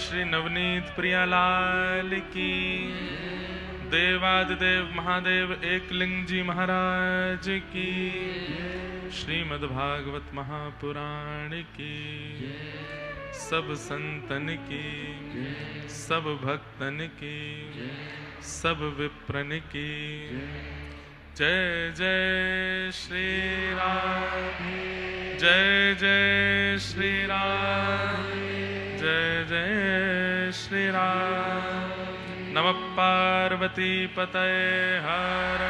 श्री नवनीत प्रियालाल की, देवादिदेव महादेव एकलिंग जी महाराज की, श्रीमद्भागवत महापुराण की, सब संतन की, सब भक्तन की, सब विप्रन की। जय जय श्री राम, जय जय श्री राम, जय जय श्री राम। नमः पार्वती पतये, हर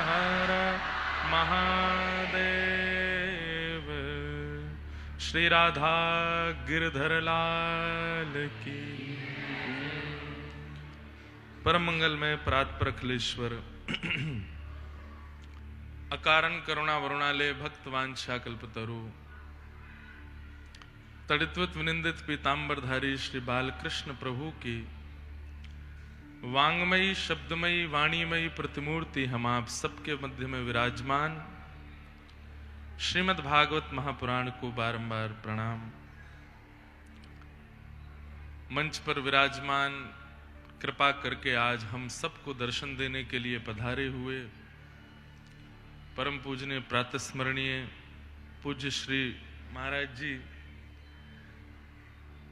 हर महादेव। श्री राधा गिरधर लाल की। परम मंगल में परात्पर अखिलेश्वर अकारण करुणा वरुणालय भक्त वांछा कल्पतरु तड़ित्वत विनिंदित पीतांबरधारी श्री बालकृष्ण प्रभु की वांगमयी शब्दमयी वाणीमयी प्रतिमूर्ति हम आप सबके मध्य में विराजमान श्रीमद् भागवत महापुराण को बारंबार प्रणाम। मंच पर विराजमान कृपा करके आज हम सबको दर्शन देने के लिए पधारे हुए परम पूजनीय प्रातस्मरणीय पूज्य श्री महाराज जी,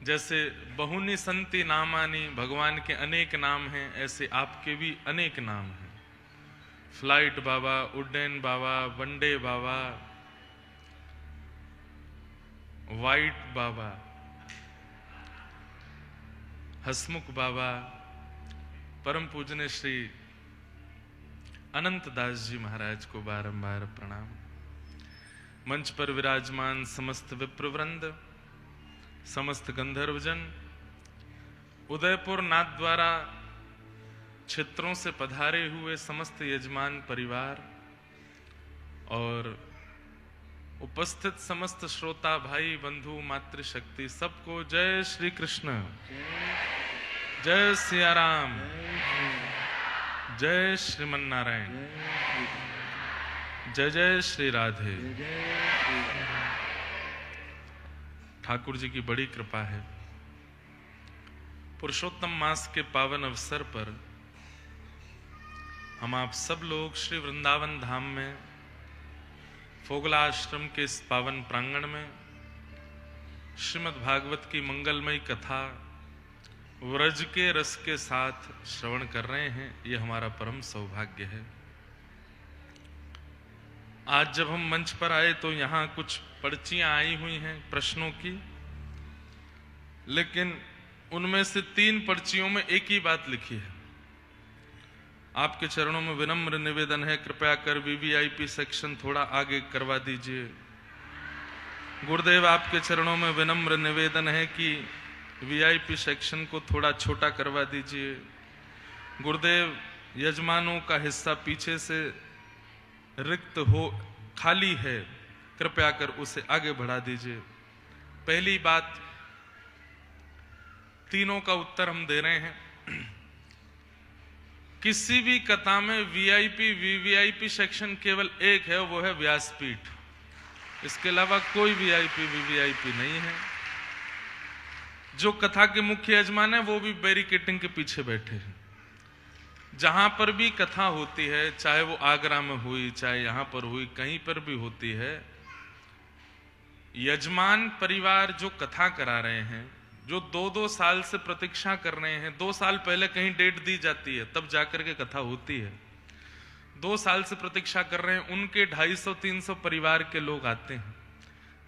जैसे बहुनी संति नामानी, भगवान के अनेक नाम हैं, ऐसे आपके भी अनेक नाम हैं। फ्लाइट बाबा, उड्डयन बाबा, वनडे बाबा, वाइट बाबा, हसमुख बाबा, परम पूजनीय श्री अनंत दास जी महाराज को बारंबार प्रणाम। मंच पर विराजमान समस्त विप्रवृंद, समस्त गंधर्वजन, उदयपुर नाथ द्वारा क्षेत्रों से पधारे हुए समस्त यजमान परिवार और उपस्थित समस्त श्रोता भाई बंधु मातृशक्ति, सबको जय श्री कृष्ण, जय सिया राम, जय श्रीमन नारायण, जय जय श्री राधे। ठाकुर जी की बड़ी कृपा है। पुरुषोत्तम मास के पावन अवसर पर हम आप सब लोग श्री वृंदावन धाम में फोगला आश्रम के इस पावन प्रांगण में श्रीमद् भागवत की मंगलमयी कथा व्रज के रस के साथ श्रवण कर रहे हैं। यह हमारा परम सौभाग्य है। आज जब हम मंच पर आए तो यहाँ कुछ पर्चियां आई हुई हैं प्रश्नों की, लेकिन उनमें से 3 पर्चियों में एक ही बात लिखी है। आपके चरणों में विनम्र निवेदन है, कृपया कर वीवीआईपी सेक्शन थोड़ा आगे करवा दीजिए। गुरुदेव, आपके चरणों में विनम्र निवेदन है कि वीआईपी सेक्शन को थोड़ा छोटा करवा दीजिए। गुरुदेव, यजमानों का हिस्सा पीछे से रिक्त हो, खाली है, कृपया कर उसे आगे बढ़ा दीजिए। पहली बात, तीनों का उत्तर हम दे रहे हैं। किसी भी कथा में वीआईपी वीवीआईपी सेक्शन केवल एक है, वो है व्यासपीठ। इसके अलावा कोई वीआईपी वीवीआईपी नहीं है। जो कथा के मुख्य यजमान है वो भी बैरिकेटिंग के पीछे बैठे हैं। जहां पर भी कथा होती है, चाहे वो आगरा में हुई, चाहे यहां पर हुई, कहीं पर भी होती है, यजमान परिवार जो कथा करा रहे हैं, जो 2-2 साल से प्रतीक्षा कर रहे हैं, 2 साल पहले कहीं डेट दी जाती है तब जाकर के कथा होती है, 2 साल से प्रतीक्षा कर रहे हैं, उनके 250-300 परिवार के लोग आते हैं,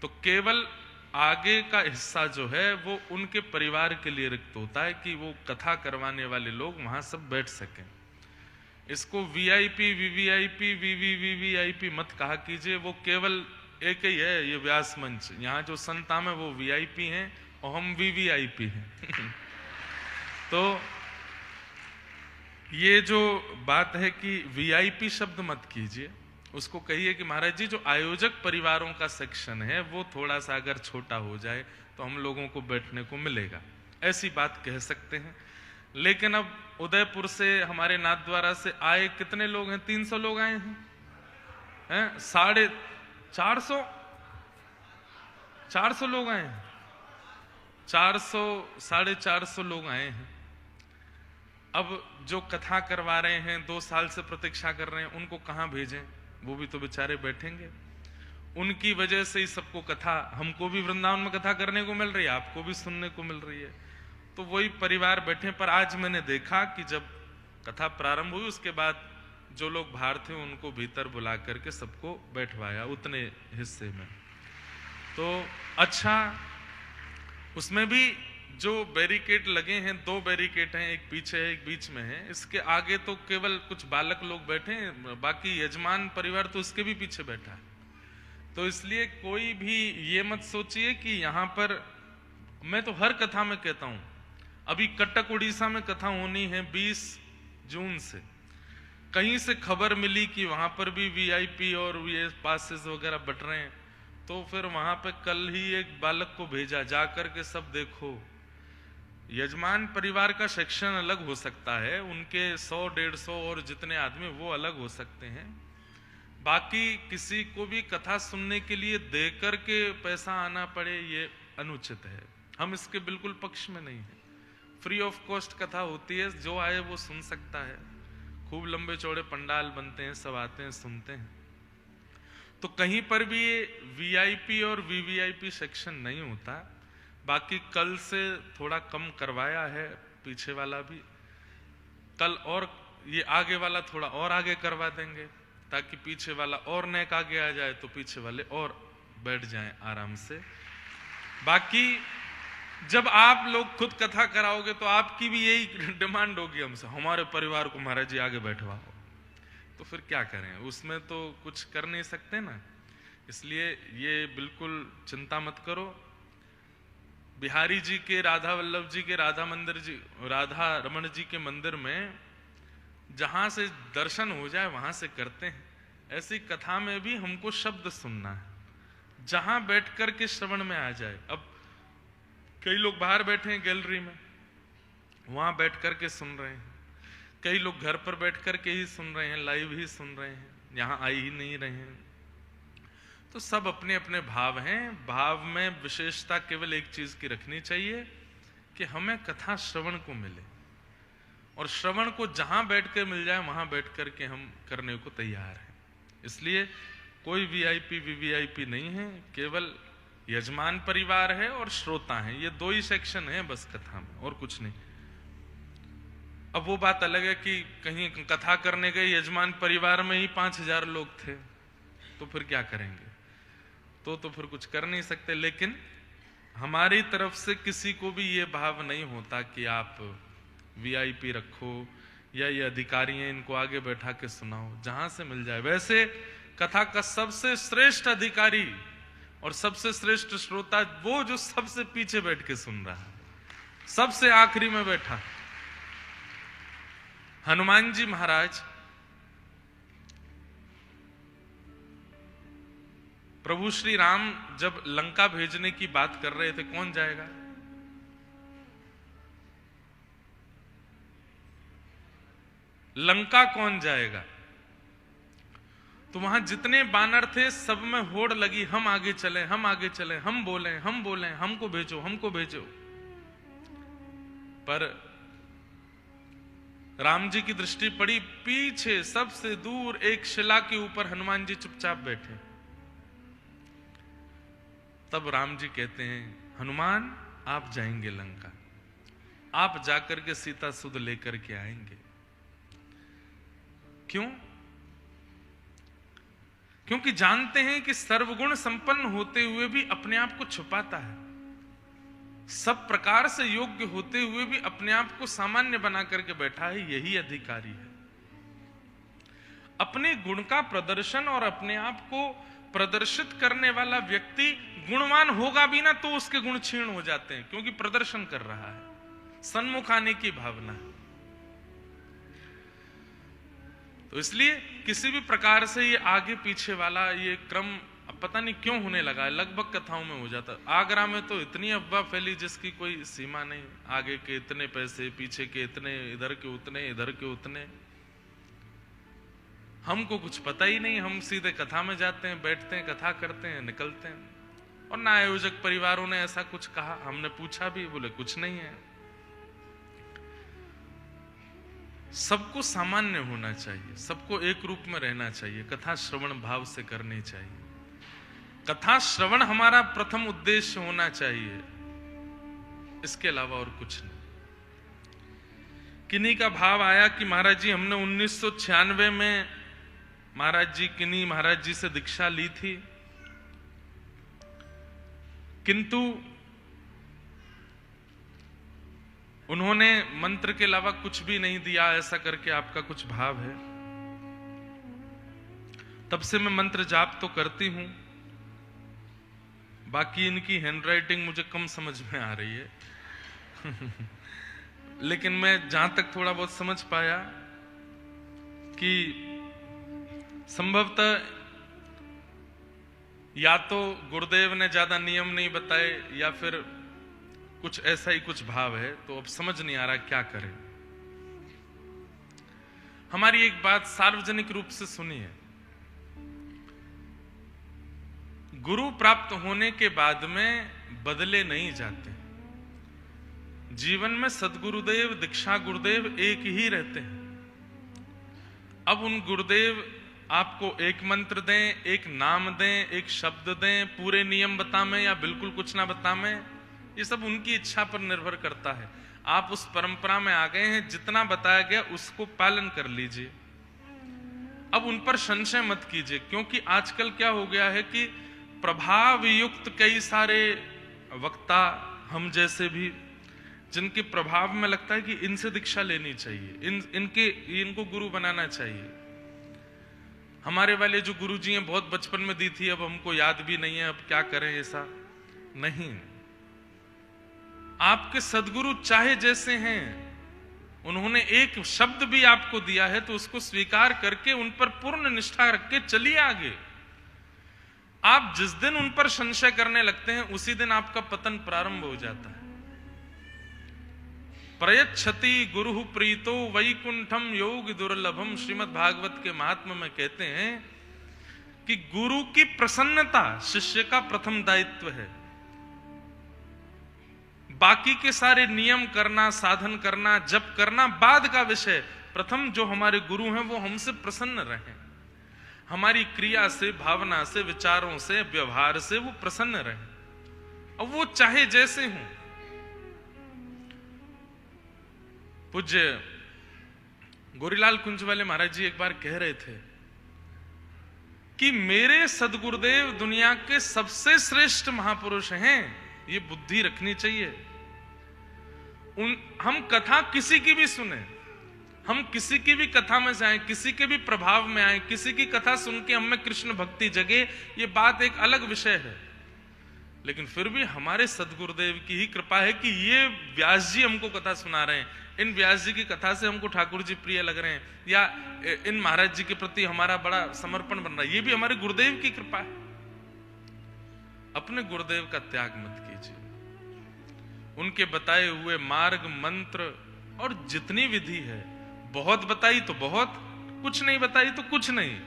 तो केवल आगे का हिस्सा जो है वो उनके परिवार के लिए रिक्त होता है कि वो कथा करवाने वाले लोग वहां सब बैठ सकें। इसको वीआईपी वीवीआईपी वीवीवीवीआईपी मत कहा कीजिए, वो केवल एक ही है, ये व्यास मंच। यहाँ जो संताम है वो वीआईपी हैं और हम वीवीआईपी हैं। तो ये जो बात है कि वीआईपी शब्द मत कीजिए, उसको कहिए कि महाराज जी जो आयोजक परिवारों का सेक्शन है वो थोड़ा सा अगर छोटा हो जाए तो हम लोगों को बैठने को मिलेगा, ऐसी बात कह सकते हैं। लेकिन अब उदयपुर से, हमारे नाथद्वारा से आए कितने लोग हैं? 300 लोग आए हैं, 450 लोग आए हैं। 400 450 लोग आए हैं। अब जो कथा करवा रहे हैं 2 साल से प्रतीक्षा कर रहे हैं, उनको कहां भेजें? वो भी तो बेचारे बैठेंगे। उनकी वजह से ही सबको कथा, हमको भी वृंदावन में कथा करने को मिल रही है, आपको भी सुनने को मिल रही है, तो वही परिवार बैठे। पर आज मैंने देखा कि जब कथा प्रारंभ हुई उसके बाद जो लोग बाहर थे उनको भीतर बुला करके सबको बैठवाया उतने हिस्से में। तो अच्छा, उसमें भी जो बैरिकेड लगे हैं, 2 बैरिकेड हैं, एक पीछे है एक बीच में है। इसके आगे तो केवल कुछ बालक लोग बैठे हैं, बाकी यजमान परिवार तो उसके भी पीछे बैठा है। तो इसलिए कोई भी ये मत सोचिए कि यहाँ पर, मैं तो हर कथा में कहता हूं, अभी कटक उड़ीसा में कथा होनी है 20 जून से। कहीं से खबर मिली कि वहां पर भी वीआईपी और ये पासेस वगैरह बट रहे हैं, तो फिर वहां पे कल ही एक बालक को भेजा, जाकर के सब देखो। यजमान परिवार का सेक्शन अलग हो सकता है, उनके 100-150 और जितने आदमी वो अलग हो सकते हैं, बाकी किसी को भी कथा सुनने के लिए दे करके पैसा आना पड़े ये अनुचित है। हम इसके बिल्कुल पक्ष में नहीं है। फ्री ऑफ कॉस्ट कथा होती है, जो आए वो सुन सकता है। खूब लंबे चौड़े पंडाल बनते हैं, सब आते हैं सुनते हैं। तो कहीं पर भी ये वीआईपी और वीवीआईपी सेक्शन नहीं होता। बाकी कल से थोड़ा कम करवाया है पीछे वाला भी, कल और ये आगे वाला थोड़ा और आगे करवा देंगे ताकि पीछे वाला और नेक आगे आ जाए, तो पीछे वाले और बैठ जाएं आराम से। बाकी जब आप लोग खुद कथा कराओगे तो आपकी भी यही डिमांड होगी हमसे, हमारे परिवार को महाराज जी आगे बैठवाओ। तो फिर क्या करें, उसमें तो कुछ कर नहीं सकते ना। इसलिए ये बिल्कुल चिंता मत करो। बिहारी जी के, राधा वल्लभ जी के राधा मंदिर जी, राधा रमन जी के मंदिर में जहां से दर्शन हो जाए वहां से करते हैं। ऐसी कथा में भी हमको शब्द सुनना है, जहां बैठ कर के श्रवण में आ जाए। अब कई लोग बाहर बैठे हैं गैलरी में, वहां बैठ कर के सुन रहे हैं। कई लोग घर पर बैठ कर के ही सुन रहे हैं, लाइव ही सुन रहे हैं, यहां आ ही नहीं रहे हैं। तो सब अपने अपने भाव हैं। भाव में विशेषता केवल एक चीज की रखनी चाहिए कि हमें कथा श्रवण को मिले, और श्रवण को जहां बैठ कर मिल जाए वहां बैठ कर के हम करने को तैयार हैं। इसलिए कोई वीआईपी वीवीआईपी नहीं है, केवल यजमान परिवार है और श्रोता है। ये 2 ही सेक्शन है बस कथा में, और कुछ नहीं। अब वो बात अलग है कि कहीं कथा करने गए यजमान परिवार में ही 5000 लोग थे, तो फिर क्या करेंगे? तो फिर कुछ कर नहीं सकते। लेकिन हमारी तरफ से किसी को भी ये भाव नहीं होता कि आप वीआईपी रखो या ये अधिकारी हैं इनको आगे बैठा के सुनाओ, जहां से मिल जाए। वैसे कथा का सबसे श्रेष्ठ अधिकारी और सबसे श्रेष्ठ श्रोता वो जो सबसे पीछे बैठ के सुन रहा है, सबसे आखिरी में बैठा। हनुमान जी महाराज प्रभु श्री राम जब लंका भेजने की बात कर रहे थे, कौन जाएगा? लंका कौन जाएगा? तो वहां जितने बानर थे सब में होड़ लगी, हम आगे चले, हम आगे चले, हम बोले, हम बोले, हमको भेजो, हमको भेजो। पर राम जी की दृष्टि पड़ी पीछे सबसे दूर एक शिला के ऊपर हनुमान जी चुपचाप बैठे। तब राम जी कहते हैं, हनुमान आप जाएंगे लंका, आप जाकर के सीता सुध लेकर के आएंगे। क्यों? क्योंकि जानते हैं कि सर्वगुण संपन्न होते हुए भी अपने आप को छुपाता है, सब प्रकार से योग्य होते हुए भी अपने आप को सामान्य बना करके बैठा है, यही अधिकारी है। अपने गुण का प्रदर्शन और अपने आप को प्रदर्शित करने वाला व्यक्ति गुणवान होगा भी ना तो उसके गुण क्षीण हो जाते हैं, क्योंकि प्रदर्शन कर रहा है, सन्मुख आने की भावना है। तो इसलिए किसी भी प्रकार से ये आगे पीछे वाला ये क्रम अब पता नहीं क्यों होने लगा है, लगभग कथाओं में हो जाता। आगरा में तो इतनी अफवाह फैली जिसकी कोई सीमा नहीं, आगे के इतने पैसे, पीछे के इतने, इधर के उतने, इधर के उतने। हमको कुछ पता ही नहीं, हम सीधे कथा में जाते हैं, बैठते हैं, कथा करते हैं, निकलते हैं। और ना आयोजक परिवारों ने ऐसा कुछ कहा। हमने पूछा भी, बोले कुछ नहीं है। सबको सामान्य होना चाहिए, सबको एक रूप में रहना चाहिए, कथा श्रवण भाव से करनी चाहिए। कथा श्रवण हमारा प्रथम उद्देश्य होना चाहिए, इसके अलावा और कुछ नहीं। किन्हीं का भाव आया कि महाराज जी हमने 1996 में महाराज जी किन्हीं महाराज जी से दीक्षा ली थी, किंतु उन्होंने मंत्र के अलावा कुछ भी नहीं दिया, ऐसा करके आपका कुछ भाव है। तब से मैं मंत्र जाप तो करती हूं, बाकी इनकी हैंडराइटिंग मुझे कम समझ में आ रही है लेकिन मैं जहां तक थोड़ा बहुत समझ पाया कि संभवतः या तो गुरुदेव ने ज्यादा नियम नहीं बताए या फिर कुछ ऐसा ही कुछ भाव है, तो अब समझ नहीं आ रहा क्या करें। हमारी एक बात सार्वजनिक रूप से सुनिए, गुरु प्राप्त होने के बाद में बदले नहीं जाते। जीवन में सदगुरुदेव दीक्षा गुरुदेव एक ही रहते हैं। अब उन गुरुदेव आपको एक मंत्र दें, एक नाम दें, एक शब्द दें, पूरे नियम बतावें या बिल्कुल कुछ ना बतावें, ये सब उनकी इच्छा पर निर्भर करता है। आप उस परंपरा में आ गए हैं, जितना बताया गया उसको पालन कर लीजिए। अब उन पर संशय मत कीजिए, क्योंकि आजकल क्या हो गया है कि प्रभाव युक्त कई सारे वक्ता, हम जैसे भी, जिनके प्रभाव में लगता है कि इनसे दीक्षा लेनी चाहिए, इनको गुरु बनाना चाहिए। हमारे वाले जो गुरुजी हैं बहुत बचपन में दी थी, अब हमको याद भी नहीं है, अब क्या करें। ऐसा नहीं, आपके सदगुरु चाहे जैसे हैं, उन्होंने एक शब्द भी आपको दिया है तो उसको स्वीकार करके उन पर पूर्ण निष्ठा रख के चलिए आगे। आप जिस दिन उन पर संशय करने लगते हैं उसी दिन आपका पतन प्रारंभ हो जाता है। प्रयच्छति गुरु प्रीतो वैकुंठम योग दुर्लभम, श्रीमद् भागवत के महात्म्य में कहते हैं कि गुरु की प्रसन्नता शिष्य का प्रथम दायित्व है। बाकी के सारे नियम करना, साधन करना, जप करना बाद का विषय। प्रथम जो हमारे गुरु हैं वो हमसे प्रसन्न रहें, हमारी क्रिया से, भावना से, विचारों से, व्यवहार से वो प्रसन्न रहें। अब वो चाहे जैसे हों। पूज्य गोरीलाल कुंज वाले महाराज जी एक बार कह रहे थे कि मेरे सदगुरुदेव दुनिया के सबसे श्रेष्ठ महापुरुष हैं। ये बुद्धि रखनी चाहिए। हम कथा किसी की भी सुने, हम किसी की भी कथा में जाएं, किसी के भी प्रभाव में आए, किसी की कथा सुन के हमें कृष्ण भक्ति जगे, ये बात एक अलग विषय है। लेकिन फिर भी हमारे सदगुरुदेव की ही कृपा है कि ये व्यास जी हमको कथा सुना रहे हैं। इन व्यास जी की कथा से हमको ठाकुर जी प्रिय लग रहे हैं, या इन महाराज जी के प्रति हमारा बड़ा समर्पण बन रहा है, ये भी हमारे गुरुदेव की कृपा है। अपने गुरुदेव का त्याग मत कीजिए। उनके बताए हुए मार्ग, मंत्र और जितनी विधि है, बहुत बताई तो बहुत, कुछ नहीं बताई तो कुछ नहीं,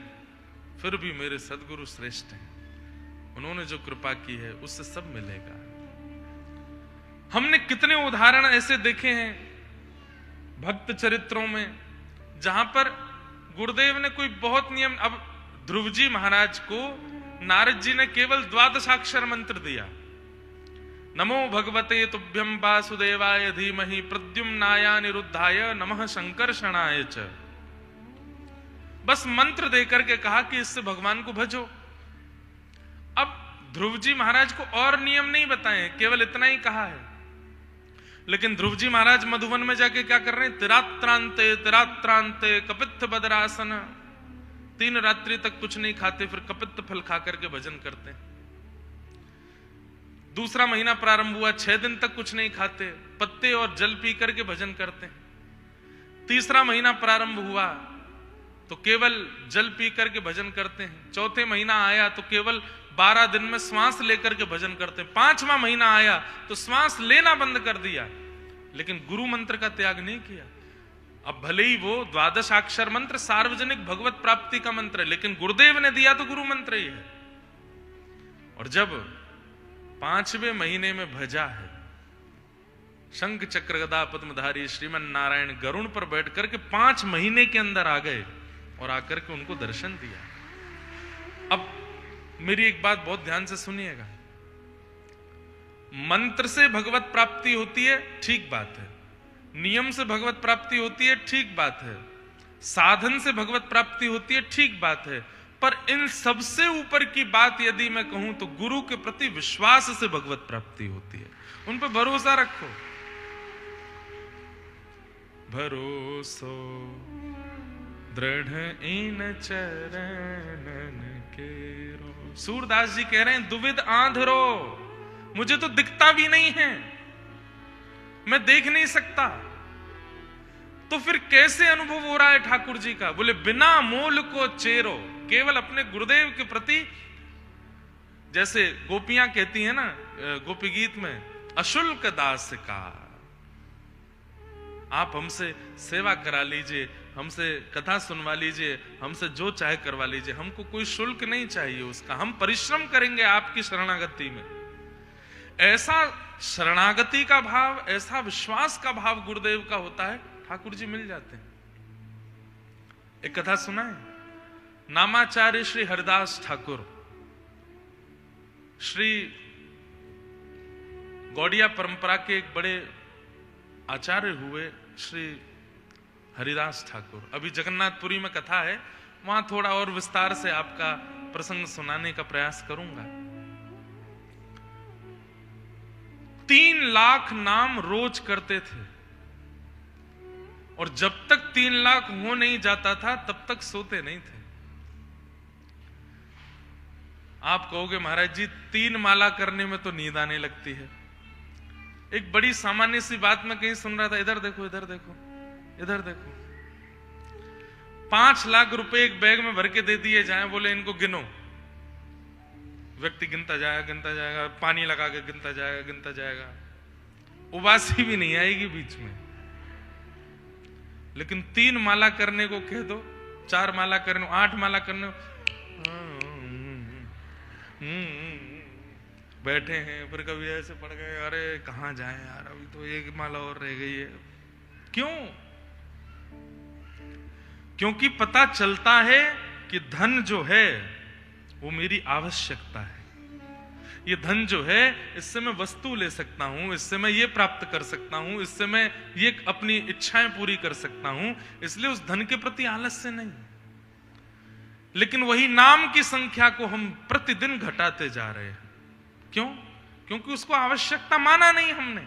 फिर भी मेरे सदगुरु श्रेष्ठ हैं। उन्होंने जो कृपा की है उससे सब मिलेगा। हमने कितने उदाहरण ऐसे देखे हैं भक्त चरित्रों में, जहां पर गुरुदेव ने कोई बहुत नियम। अब ध्रुव जी महाराज को नारद जी ने केवल 12 मंत्र दिया, नमो भगवते तुभ्यं वासुदेवाय धीमहि प्रद्युम्नाय निरुद्धाय नमः संकर्षणाय च। बस मंत्र देकर के कहा कि इससे भगवान को भजो। अब ध्रुव जी महाराज को और नियम नहीं बताए, केवल इतना ही कहा है। लेकिन ध्रुव जी महाराज मधुवन में जाके क्या कर रहे हैं? तिरात्रांते तिरात्रांते कपित्थ बदरासन, 3 रात्रि तक कुछ नहीं खाते, फिर कपित्थ फल खा करके भजन करते हैं। दूसरा महीना प्रारंभ हुआ, 6 दिन तक कुछ नहीं खाते, पत्ते और जल पी करके भजन करते हैं। तीसरा महीना प्रारंभ हुआ तो केवल जल पी करके भजन करते हैं। चौथे महीना आया तो केवल 12 दिन में श्वास लेकर के भजन करते हैं। 5वां महीना आया तो श्वास लेना बंद कर दिया, लेकिन गुरु मंत्र का त्याग नहीं किया। अब भले ही वो 12 मंत्र सार्वजनिक भगवत प्राप्ति का मंत्र है, लेकिन गुरुदेव ने दिया तो गुरु मंत्र ही है। और जब 5वें महीने में भजा है। शंख चक्र गदा पद्मधारी श्रीमन नारायण गरुण पर बैठ करके 5 महीने के अंदर आ गए और आकर के उनको दर्शन दिया। अब मेरी एक बात बहुत ध्यान से सुनिएगा, मंत्र से भगवत प्राप्ति होती है, ठीक बात है। नियम से भगवत प्राप्ति होती है, ठीक बात है। साधन से भगवत प्राप्ति होती है, ठीक बात है। पर इन सबसे ऊपर की बात यदि मैं कहूं तो गुरु के प्रति विश्वास से भगवत प्राप्ति होती है। उन पर भरोसा रखो। भरोसो दृढ़ इन चरणन केरो। सूरदास जी कह रहे हैं, दुविध आंधरो, मुझे तो दिखता भी नहीं है, मैं देख नहीं सकता, तो फिर कैसे अनुभव हो रहा है ठाकुर जी का? बोले बिना मोल को चेरो, केवल अपने गुरुदेव के प्रति, जैसे गोपियां कहती हैं ना गोपी गीत में, अशुल्क दास का। आप हमसे सेवा करा लीजिए, हमसे कथा सुनवा लीजिए, हमसे जो चाहे करवा लीजिए, हमको कोई शुल्क नहीं चाहिए उसका, हम परिश्रम करेंगे आपकी शरणागति में। ऐसा शरणागति का भाव, ऐसा विश्वास का भाव गुरुदेव का होता है, ठाकुर जी मिल जाते हैं। एक कथा सुना है, नामाचार्य श्री हरिदास ठाकुर, श्री गौड़िया परंपरा के एक बड़े आचार्य हुए श्री हरिदास ठाकुर। अभी जगन्नाथपुरी में कथा है, वहां थोड़ा और विस्तार से आपका प्रसंग सुनाने का प्रयास करूंगा। 3 लाख नाम रोज करते थे और जब तक 3 लाख हो नहीं जाता था तब तक सोते नहीं थे। आप कहोगे महाराज जी 3 माला करने में तो नींद आने लगती है। एक बड़ी सामान्य सी बात मैं कहीं सुन रहा था, इधर देखो इधर देखो इधर देखो, 5 लाख रुपए एक बैग में भर के दे दिए जाए, बोले इनको गिनो। व्यक्ति गिनता जाएगा, पानी लगा के गिनता जाएगा, उबासी भी नहीं आएगी बीच में। लेकिन 3 माला करने को कह दो, 4 माला करने, 8 माला करने, बैठे हैं, फिर कभी ऐसे पड़ गए, अरे कहां जाएं यार, अभी तो 1 माला और रह गई है। क्यों? क्योंकि पता चलता है कि धन जो है वो मेरी आवश्यकता है। ये धन जो है, इससे मैं वस्तु ले सकता हूं, इससे मैं ये प्राप्त कर सकता हूं, इससे मैं ये अपनी इच्छाएं पूरी कर सकता हूं, इसलिए उस धन के प्रति आलस्य नहीं। लेकिन वही नाम की संख्या को हम प्रतिदिन घटाते जा रहे हैं। क्यों? क्योंकि उसको आवश्यकता माना नहीं हमने।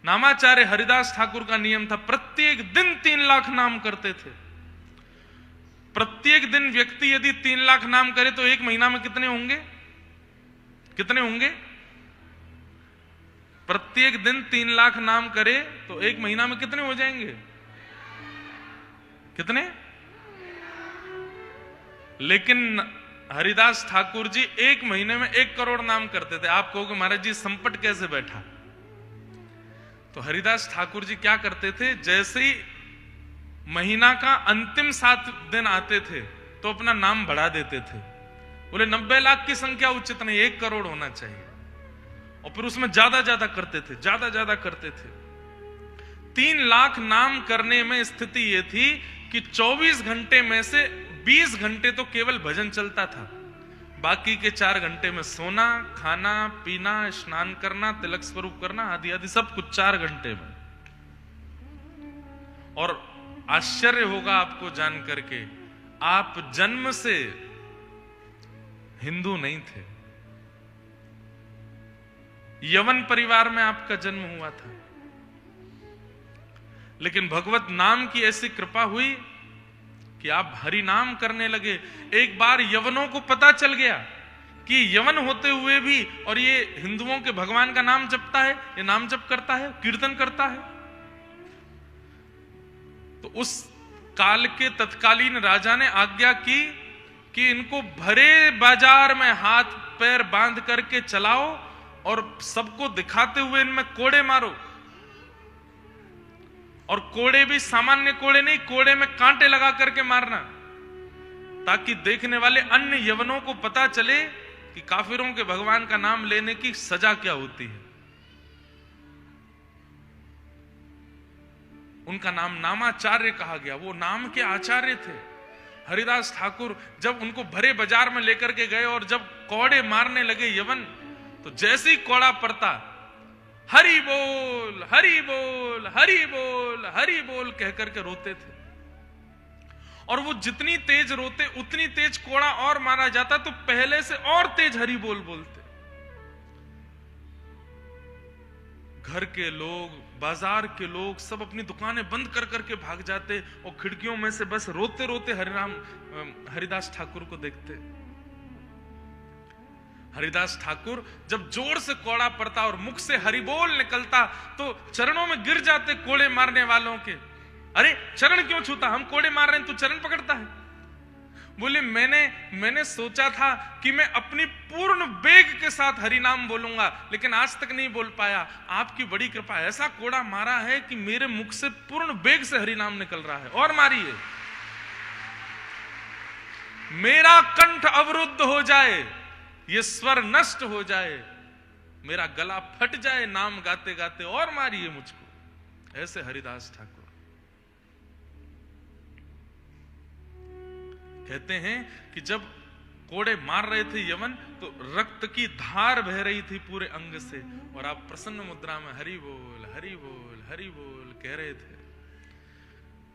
नामाचार्य हरिदास ठाकुर का नियम था, प्रत्येक दिन 3 लाख नाम करते थे। प्रत्येक दिन व्यक्ति यदि 3 लाख नाम करे तो 1 महीना में कितने होंगे? कितने होंगे? प्रत्येक दिन 3 लाख नाम करे तो 1 महीना में कितने हो जाएंगे? कितने? लेकिन हरिदास ठाकुर जी 1 महीने में 1 करोड़ नाम करते थे। आप कहोगे महाराज जी संपट कैसे बैठा? तो हरिदास ठाकुर जी क्या करते थे, जैसे ही महीना का अंतिम 7 दिन आते थे तो अपना नाम बढ़ा देते थे। बोले 90 लाख की संख्या उचित नहीं, 1 करोड़ होना चाहिए। और फिर उसमें ज्यादा ज्यादा करते थे, ज्यादा ज्यादा करते थे। 3 लाख नाम करने में स्थिति यह थी कि 24 घंटे में से 20 घंटे तो केवल भजन चलता था, बाकी के 4 घंटे में सोना, खाना, पीना, स्नान करना, तिलक स्वरूप करना, आदि आदि सब कुछ 4 घंटे में। और आश्चर्य होगा आपको जान करके, आप जन्म से हिंदू नहीं थे, यवन परिवार में आपका जन्म हुआ था, लेकिन भगवत नाम की ऐसी कृपा हुई कि आप हरि नाम करने लगे। एक बार यवनों को पता चल गया कि यवन होते हुए भी और ये हिंदुओं के भगवान का नाम जपता है, ये नाम जप करता है, कीर्तन करता है। तो उस काल के तत्कालीन राजा ने आज्ञा की कि इनको भरे बाजार में हाथ पैर बांध करके चलाओ और सबको दिखाते हुए इनमें कोड़े मारो। और कोड़े भी सामान्य कोड़े नहीं, कोड़े में कांटे लगा करके मारना, ताकि देखने वाले अन्य यवनों को पता चले कि काफिरों के भगवान का नाम लेने की सजा क्या होती है। उनका नाम नामाचार्य कहा गया, वो नाम के आचार्य थे। हरिदास ठाकुर जब उनको भरे बाजार में लेकर के गए और जब कौड़े मारने लगे यवन, तो जैसे ही कौड़ा पड़ता, हरि बोल हरि बोल हरि बोल हरि बोल कहकर के रोते थे। और वो जितनी तेज रोते उतनी तेज कोड़ा और मारा जाता, तो पहले से और तेज हरि बोल बोलते। घर के लोग, बाजार के लोग सब अपनी दुकानें बंद कर करके भाग जाते और खिड़कियों में से बस रोते रोते हरिदास ठाकुर को देखते। हरिदास ठाकुर जब जोर से कोड़ा पड़ता और मुख से हरि बोल निकलता, तो चरणों में गिर जाते कोड़े मारने वालों के। अरे चरण क्यों छूता, हम कोड़े मार रहे हैं, तू चरण पकड़ता है। बोले मैंने सोचा था कि मैं अपनी पूर्ण वेग के साथ हरि नाम बोलूंगा, लेकिन आज तक नहीं बोल पाया। आपकी बड़ी कृपा, ऐसा कोड़ा मारा है कि मेरे मुख से पूर्ण वेग से हरि नाम निकल रहा है। और मारिए, मेरा कंठ अवरुद्ध हो जाए, ये स्वर नष्ट हो जाए, मेरा गला फट जाए नाम गाते गाते, और मारिए मुझको। ऐसे हरिदास ठाकुर कहते हैं कि जब कोड़े मार रहे थे यवन, तो रक्त की धार बह रही थी पूरे अंग से, और आप प्रसन्न मुद्रा में हरि बोल हरि बोल हरि बोल कह रहे थे।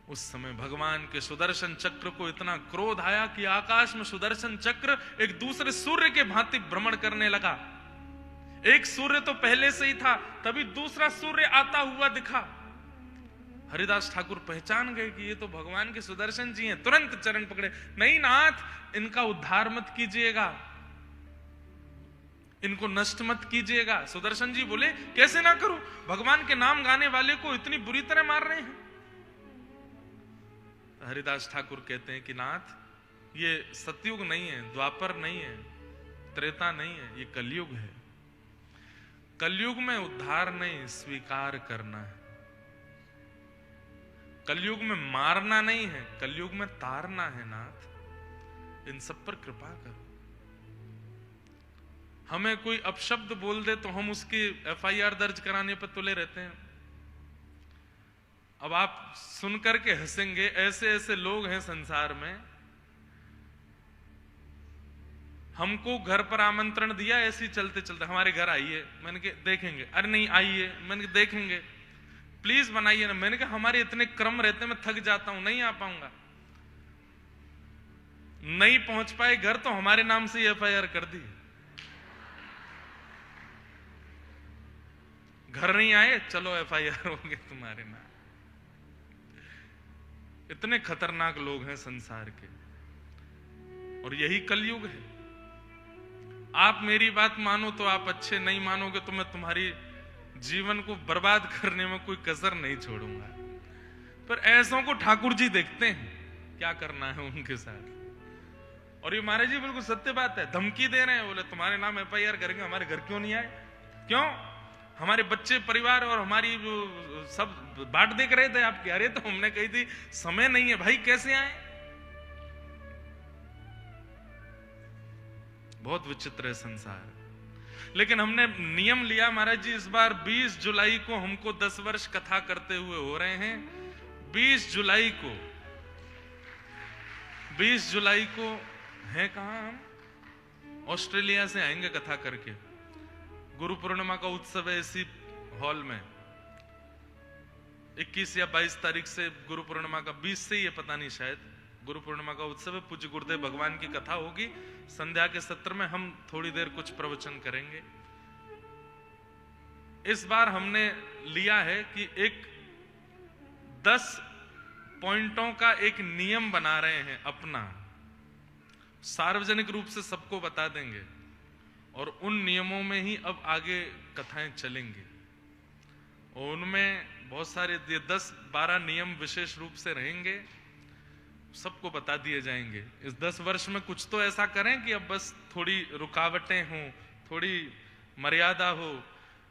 उस समय भगवान के सुदर्शन चक्र को इतना क्रोध आया कि आकाश में सुदर्शन चक्र एक दूसरे सूर्य के भांति भ्रमण करने लगा। एक सूर्य तो पहले से ही था, तभी दूसरा सूर्य आता हुआ दिखा। हरिदास ठाकुर पहचान गए कि ये तो भगवान के सुदर्शन जी हैं। तुरंत चरण पकड़े, नहीं नाथ, इनका उद्धार मत कीजिएगा, इनको नष्ट मत कीजिएगा। सुदर्शन जी बोले, कैसे ना करूं, भगवान के नाम गाने वाले को इतनी बुरी तरह मार रहे हैं। हरिदास ठाकुर कहते हैं कि नाथ, ये सतयुग नहीं है, द्वापर नहीं है, त्रेता नहीं है, ये कलयुग है। कलयुग में उद्धार नहीं, स्वीकार करना है। कलयुग में मारना नहीं है, कलयुग में तारना है। नाथ, इन सब पर कृपा करो। हमें कोई अपशब्द बोल दे तो हम उसकी FIR दर्ज कराने पर तुले रहते हैं। अब आप सुनकर के हंसेंगे, ऐसे ऐसे लोग हैं संसार में। हमको घर पर आमंत्रण दिया, ऐसे ही चलते चलते, हमारे घर आइए, मैंने कहा देखेंगे। अरे नहीं आइए, मैंने कहा देखेंगे, प्लीज बनाइए ना। मैंने कहा हमारे इतने क्रम रहते, मैं थक जाता हूं, नहीं आ पाऊंगा। नहीं पहुंच पाए घर, तो हमारे नाम से FIR कर दी। घर नहीं आए, चलो FIR होंगे तुम्हारे नाम। इतने खतरनाक लोग हैं संसार के, और यही कलयुग है। आप मेरी बात मानो तो आप अच्छे, नहीं मानोगे तो मैं तुम्हारी जीवन को बर्बाद करने में कोई कसर नहीं छोड़ूंगा। पर ऐसों को ठाकुर जी देखते हैं, क्या करना है उनके साथ। और ये महाराज जी बिल्कुल सत्य बात है, धमकी दे रहे हैं। बोले तुम्हारे नाम FIR करेंगे, हमारे घर क्यों नहीं आए? क्यों? हमारे बच्चे, परिवार और हमारी सब बाट देख रहे थे आपके। अरे तो हमने कही थी समय नहीं है भाई, कैसे आए? बहुत विचित्र है संसार। लेकिन हमने नियम लिया महाराज जी, इस बार 20 जुलाई को हमको 10 वर्ष कथा करते हुए हो रहे हैं। 20 जुलाई को, 20 जुलाई को है कहां? हम ऑस्ट्रेलिया से आएंगे कथा करके। गुरु पूर्णिमा का उत्सव है इसी हॉल में। 21 या 22 तारीख से गुरु पूर्णिमा का, 20 से ही है, पता नहीं, शायद गुरु पूर्णिमा का उत्सव है। पूज्य गुरुदेव भगवान की कथा होगी। संध्या के सत्र में हम थोड़ी देर कुछ प्रवचन करेंगे। इस बार हमने लिया है कि एक 10 पॉइंटों का एक नियम बना रहे हैं अपना, सार्वजनिक रूप से सबको बता देंगे, और उन नियमों में ही अब आगे कथाएं चलेंगी। और उनमें बहुत सारे 10-12 नियम विशेष रूप से रहेंगे, सबको बता दिए जाएंगे। इस 10 वर्ष में कुछ तो ऐसा करें कि अब बस थोड़ी रुकावटें हों, थोड़ी मर्यादा हो।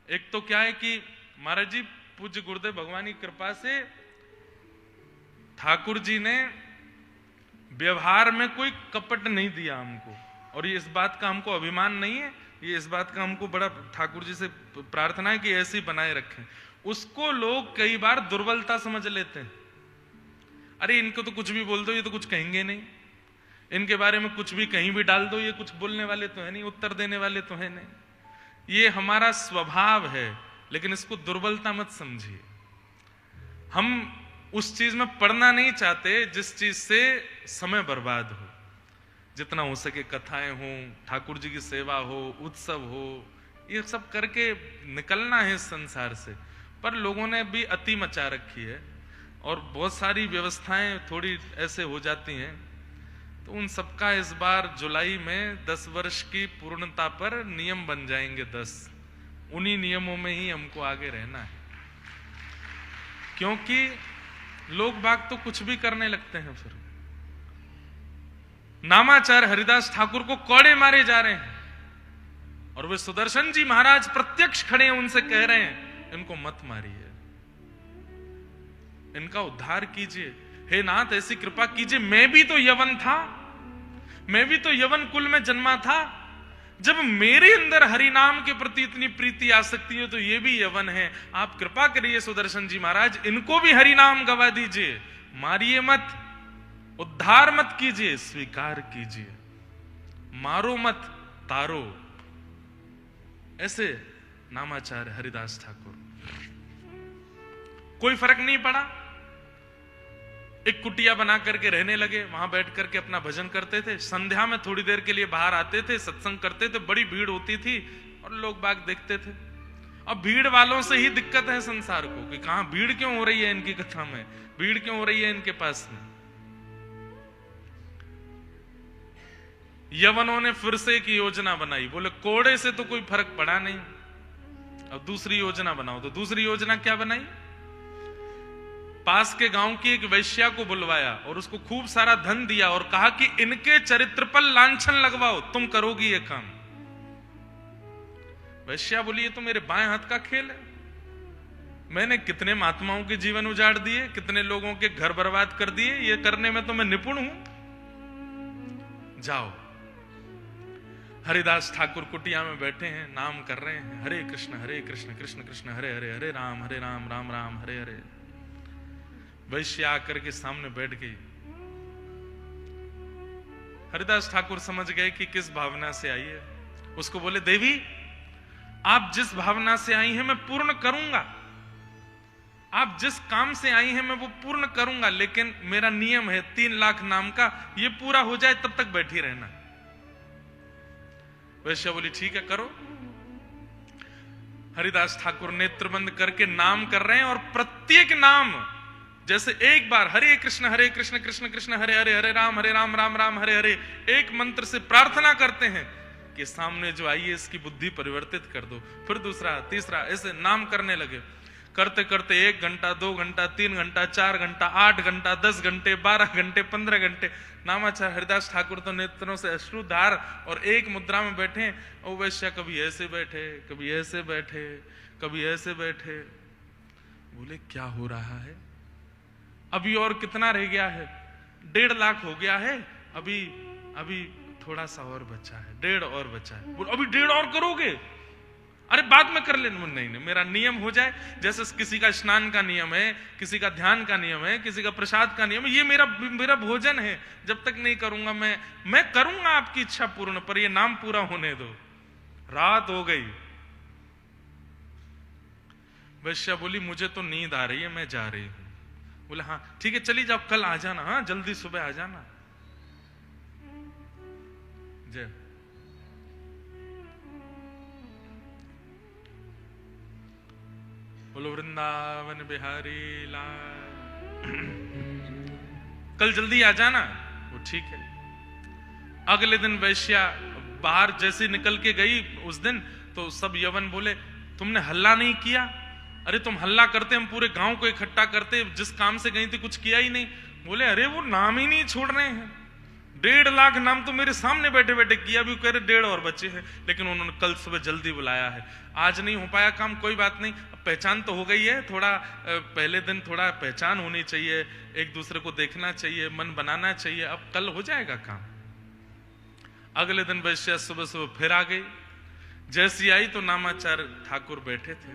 एक तो क्या है कि महाराज जी पूज्य गुरुदेव भगवान की कृपा से ठाकुर जी ने व्यवहार में कोई कपट नहीं दिया हमको। और ये इस बात का हमको अभिमान नहीं है, ये इस बात का हमको बड़ा ठाकुर जी से प्रार्थना है कि ऐसे ही बनाए रखें। उसको लोग कई बार दुर्बलता समझ लेते हैं। अरे इनको तो कुछ भी बोल दो, ये तो कुछ कहेंगे नहीं, इनके बारे में कुछ भी कहीं भी डाल दो, ये कुछ बोलने वाले तो है नहीं, उत्तर देने वाले तो है नहीं। ये हमारा स्वभाव है, लेकिन इसको दुर्बलता मत समझिए। हम उस चीज में पढ़ना नहीं चाहते जिस चीज से समय बर्बाद हो। जितना हो सके कथाएं हो, ठाकुर जी की सेवा हो, उत्सव हो, ये सब करके निकलना है इस संसार से। पर लोगों ने भी अति मचा रखी है और बहुत सारी व्यवस्थाएं थोड़ी ऐसे हो जाती हैं, तो उन सबका इस बार जुलाई में 10 वर्ष की पूर्णता पर नियम बन जाएंगे 10। उन्हीं नियमों में ही हमको आगे रहना है, क्योंकि लोग बाग तो कुछ भी करने लगते हैं। फिर नामाचार्य हरिदास ठाकुर को कोड़े मारे जा रहे हैं और वे सुदर्शन जी महाराज प्रत्यक्ष खड़े हैं, उनसे कह रहे हैं इनको मत मारिए, इनका उद्धार कीजिए, हे नाथ ऐसी कृपा कीजिए। मैं भी तो यवन था, मैं भी तो यवन कुल में जन्मा था। जब मेरे अंदर हरि नाम के प्रति इतनी प्रीति आ सकती है तो ये भी यवन है। आप कृपा करिए सुदर्शन जी महाराज, इनको भी हरि नाम गवा दीजिए, मारिए मत, उद्धार मत कीजिए, स्वीकार कीजिए, मारो मत, तारो। ऐसे नामाचार्य हरिदास ठाकुर। कोई फर्क नहीं पड़ा, एक कुटिया बना करके रहने लगे, वहां बैठ करके अपना भजन करते थे। संध्या में थोड़ी देर के लिए बाहर आते थे, सत्संग करते थे, बड़ी भीड़ होती थी और लोग बाग देखते थे। अब भीड़ वालों से ही दिक्कत है संसार को कि कहां भीड़ क्यों हो रही है इनकी कथा में, भीड़ क्यों हो रही है इनके पास में। यवनों ने फिर से एक योजना बनाई, बोले कोड़े से तो कोई फर्क पड़ा नहीं, अब दूसरी योजना बनाओ। तो दूसरी योजना क्या बनाई, पास के गांव की एक वैश्या को बुलवाया और उसको खूब सारा धन दिया और कहा कि इनके चरित्र पर लांछन लगवाओ, तुम करोगी ये काम। वैश्या बोली ये तो मेरे बाएं हाथ का खेल है, मैंने कितने महात्माओं के जीवन उजाड़ दिए, कितने लोगों के घर बर्बाद कर दिए, ये करने में तो मैं निपुण हूं। जाओ। हरिदास ठाकुर कुटिया में बैठे हैं, नाम कर रहे हैं, हरे कृष्ण कृष्ण कृष्ण हरे हरे, हरे राम राम राम हरे हरे। वैश्य आकर के सामने बैठ गई। हरिदास ठाकुर समझ गए कि किस भावना से आई है। उसको बोले देवी आप जिस भावना से आई हैं मैं पूर्ण करूंगा, आप जिस काम से आई हैं मैं वो पूर्ण करूंगा, लेकिन मेरा नियम है 3 लाख नाम का, ये पूरा हो जाए तब तक बैठी रहना। वैश्या बोली ठीक है करो। हरिदास ठाकुर नेत्र बंद करके नाम कर रहे हैं और प्रत्येक नाम जैसे एक बार हरे कृष्ण कृष्ण कृष्ण हरे हरे, हरे राम राम राम हरे हरे, एक मंत्र से प्रार्थना करते हैं कि सामने जो आई है इसकी बुद्धि परिवर्तित कर दो। फिर दूसरा तीसरा ऐसे नाम करने लगे। करते करते 1 घंटा 2 घंटा 3 घंटा 4 घंटा 8 घंटा 10 घंटे 12 घंटे 15 घंटे नामाचार्य हरिदास ठाकुर तो नेत्रों से अश्रुधार और एक मुद्रा में बैठे। और वैश्या कभी ऐसे बैठे, कभी ऐसे बैठे, कभी ऐसे बैठे। बोले क्या हो रहा है, अभी और कितना रह गया है, 1.5 लाख हो गया है, अभी थोड़ा सा और बचा है, 1.5 और बचा है। बोले अभी 1.5 और करोगे, अरे बाद में कर लेना। नहीं, मेरा नियम हो जाए। जैसे किसी का स्नान का नियम है, किसी का ध्यान का नियम है, किसी का प्रसाद का नियम है, ये मेरा भोजन है। जब तक नहीं करूंगा मैं करूंगा आपकी इच्छा पूर्ण, पर ये नाम पूरा होने दो। रात हो गई। वैश्या बोली मुझे तो नींद आ रही है, मैं जा रही हूं। बोले हाँ ठीक है चली जाओ, कल आ जाना, हाँ जल्दी सुबह आ जाना। जय बोलो वृंदावन बिहारी लाल। कल जल्दी आ जाना। वो ठीक है। अगले दिन वैश्या बाहर जैसे निकल के गई उस दिन, तो सब यवन बोले तुमने हल्ला नहीं किया। अरे तुम हल्ला करते हम पूरे गांव को इकट्ठा करते, जिस काम से गई थी कुछ किया ही नहीं। बोले अरे वो नाम ही नहीं छोड़ रहे हैं, 1.5 लाख नाम तो मेरे सामने बैठे बैठे किया, भी कह रहे 1.5 और बचे हैं। लेकिन उन्होंने कल सुबह जल्दी बुलाया है, आज नहीं हो पाया काम, कोई बात नहीं, पहचान तो हो गई है। थोड़ा पहले दिन थोड़ा पहचान होनी चाहिए, एक दूसरे को देखना चाहिए, मन बनाना चाहिए, अब कल हो जाएगा काम। अगले दिन वैश्या सुबह सुबह फिर आ गई। जैसी आई तो नामाचार्य ठाकुर बैठे थे,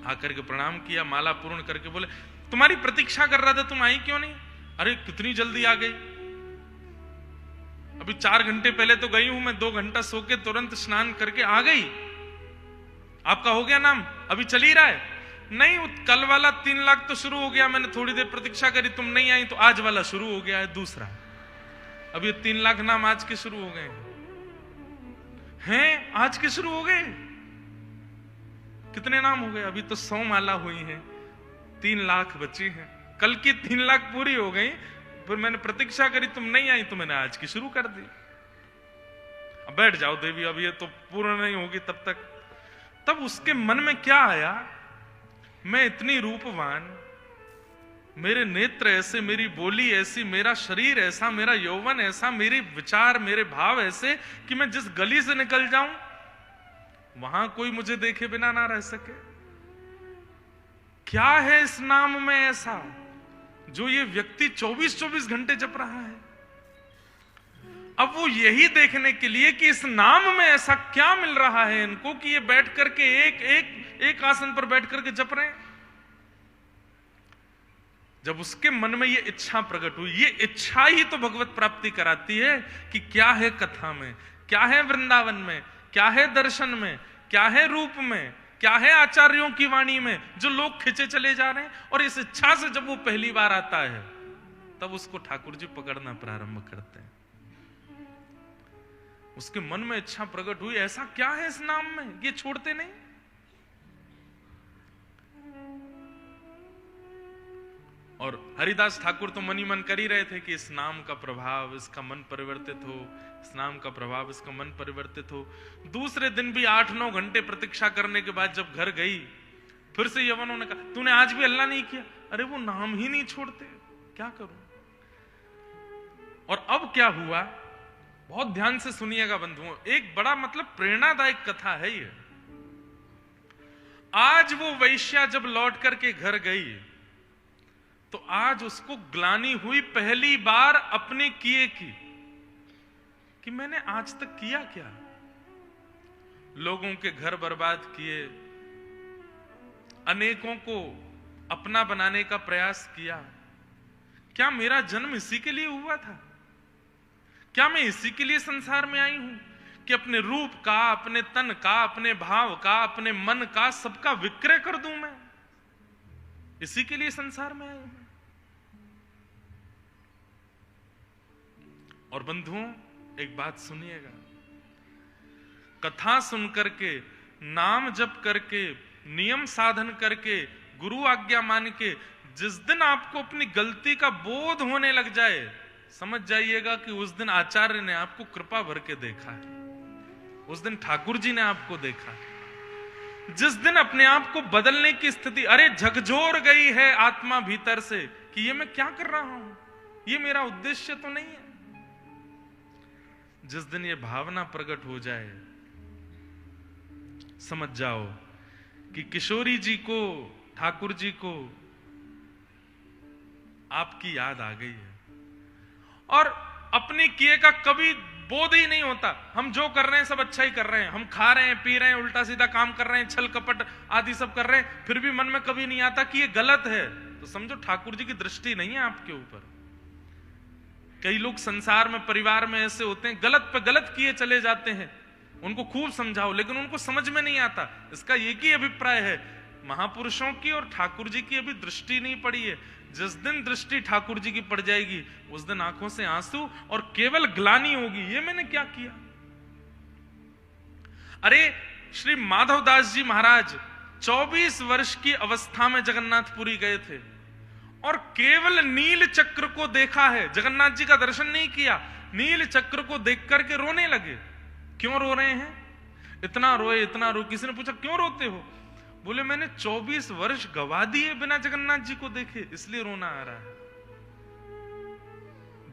आकर के प्रणाम किया, माला पूर्ण करके बोले तुम्हारी प्रतीक्षा कर रहा था, तुम आई क्यों नहीं? अरे कितनी जल्दी आ गई, अभी 4 घंटे पहले तो गई हूं मैं, 2 घंटा सो के तुरंत स्नान करके आ गई। आपका हो गया नाम? अभी चल ही रहा है। नहीं, कल वाला 3 लाख तो शुरू हो गया, मैंने थोड़ी देर प्रतीक्षा करी, तुम नहीं आई तो आज वाला शुरू हो गया है दूसरा। अब ये 3 लाख नाम आज के शुरू हो गए हैं, आज के शुरू हो गए। कितने नाम हो गए? अभी तो 100 माला हुई हैं, 3 लाख बची हैं। कल की 3 लाख पूरी हो गई, फिर मैंने प्रतीक्षा करी, तुम नहीं आई तो मैंने आज की शुरू कर दी। अब बैठ जाओ देवी, अब ये तो पूर्ण नहीं होगी तब तक। तब उसके मन में क्या आया, मैं इतनी रूपवान, मेरे नेत्र ऐसे, मेरी बोली ऐसी, मेरा शरीर ऐसा, मेरा यौवन ऐसा, मेरे विचार, मेरे भाव ऐसे कि मैं जिस गली से निकल जाऊं वहां कोई मुझे देखे बिना ना रह सके। क्या है इस नाम में ऐसा जो ये व्यक्ति 24-24 घंटे जप रहा है? अब वो यही देखने के लिए कि इस नाम में ऐसा क्या मिल रहा है इनको कि ये बैठ करके एक आसन पर बैठ करके जप रहे हैं। जब उसके मन में ये इच्छा प्रकट हुई, ये इच्छा ही तो भगवत प्राप्ति कराती है कि क्या है कथा में, क्या है वृंदावन में, क्या है दर्शन में, क्या है रूप में, क्या है आचार्यों की वाणी में, जो लोग खिंचे चले जा रहे हैं। और इस इच्छा से जब वो पहली बार आता है तब उसको ठाकुर जी पकड़ना प्रारंभ करते हैं। उसके मन में इच्छा प्रकट हुई, ऐसा क्या है इस नाम में, ये छोड़ते नहीं। और हरिदास ठाकुर तो मन ही मन कर ही रहे थे कि इस नाम का प्रभाव इसका मन परिवर्तित हो, इस नाम का प्रभाव इसका मन परिवर्तित हो। दूसरे दिन भी 8-9 घंटे प्रतीक्षा करने के बाद जब घर गई, फिर से यवनों ने कहा तूने आज भी अल्लाह नहीं किया। अरे वो नाम ही नहीं छोड़ते, क्या करूं। और अब क्या हुआ, बहुत ध्यान से सुनिएगा बंधुओं, एक बड़ा मतलब प्रेरणादायक कथा है ये। आज वो वैश्या जब लौट करके घर गई तो आज उसको ग्लानि हुई पहली बार अपने किए की, कि मैंने आज तक किया क्या। लोगों के घर बर्बाद किए, अनेकों को अपना बनाने का प्रयास किया। क्या मेरा जन्म इसी के लिए हुआ था? क्या मैं इसी के लिए संसार में आई हूं कि अपने रूप का, अपने तन का, अपने भाव का, अपने मन का सबका विक्रय कर दूं? मैं इसी के लिए संसार में आई हूं। और बंधुओं एक बात सुनिएगा, कथा सुन करके, नाम जप करके, नियम साधन करके, गुरु आज्ञा मान के जिस दिन आपको अपनी गलती का बोध होने लग जाए, समझ जाइएगा कि उस दिन आचार्य ने आपको कृपा भर के देखा है, उस दिन ठाकुर जी ने आपको देखा है। जिस दिन अपने आप को बदलने की स्थिति, अरे झकझोर गई है आत्मा भीतर से कि ये मैं क्या कर रहा हूं, ये मेरा उद्देश्य तो नहीं है, जिस दिन ये भावना प्रकट हो जाए, समझ जाओ कि किशोरी जी को, ठाकुर जी को आपकी याद आ गई है। और अपने किए का कभी बोध ही नहीं होता। हम जो कर रहे हैं सब अच्छा ही कर रहे हैं, हम खा रहे हैं, पी रहे हैं, उल्टा सीधा काम कर रहे हैं, छल कपट आदि सब कर रहे हैं, फिर भी मन में कभी नहीं आता कि ये गलत है। तो समझो ठाकुर जी की दृष्टि नहीं है आपके ऊपर। कई लोग संसार में, परिवार में ऐसे होते हैं, गलत पे गलत किए चले जाते हैं, उनको खूब समझाओ लेकिन उनको समझ में नहीं आता। इसका एक ही अभिप्राय है, महापुरुषों की और ठाकुर जी की अभी दृष्टि नहीं पड़ी है। जिस दिन दृष्टि ठाकुर जी की पड़ जाएगी उस दिन आंखों से आंसू और केवल ग्लानि होगी, ये मैंने क्या किया। अरे श्री माधवदास जी महाराज 24 वर्ष की अवस्था में जगन्नाथपुरी गए थे और केवल नील चक्र को देखा है, जगन्नाथ जी का दर्शन नहीं किया, नील चक्र को देख करके रोने लगे। क्यों रो रहे हैं? इतना रोए, इतना रो। किसी ने पूछा क्यों रोते हो? बोले मैंने 24 वर्ष गवा दिए बिना जगन्नाथ जी को देखे, इसलिए रोना आ रहा है।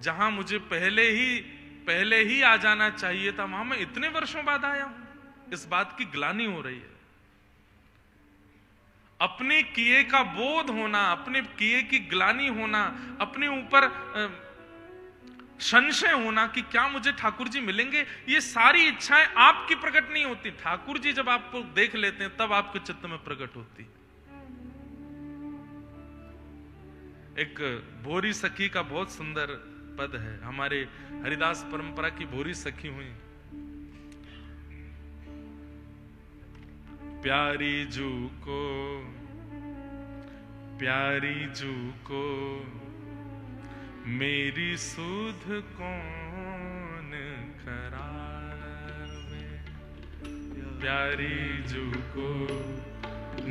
जहां मुझे पहले ही आ जाना चाहिए था, वहां मैं इतने वर्षों बाद आया हूं, इस बात की ग्लानि हो रही है। अपने किए का बोध होना, अपने किए की ग्लानि होना, अपने ऊपर संशय होना कि क्या मुझे ठाकुर जी मिलेंगे, ये सारी इच्छाएं आपकी प्रकट नहीं होती, ठाकुर जी जब आपको देख लेते हैं तब आपके चित्त में प्रकट होती है। एक भोरी सखी का बहुत सुंदर पद है, हमारे हरिदास परंपरा की भोरी सखी हुई। प्यारी जू को, प्यारी जू को मेरी सुध कौन करावे, प्यारी जू को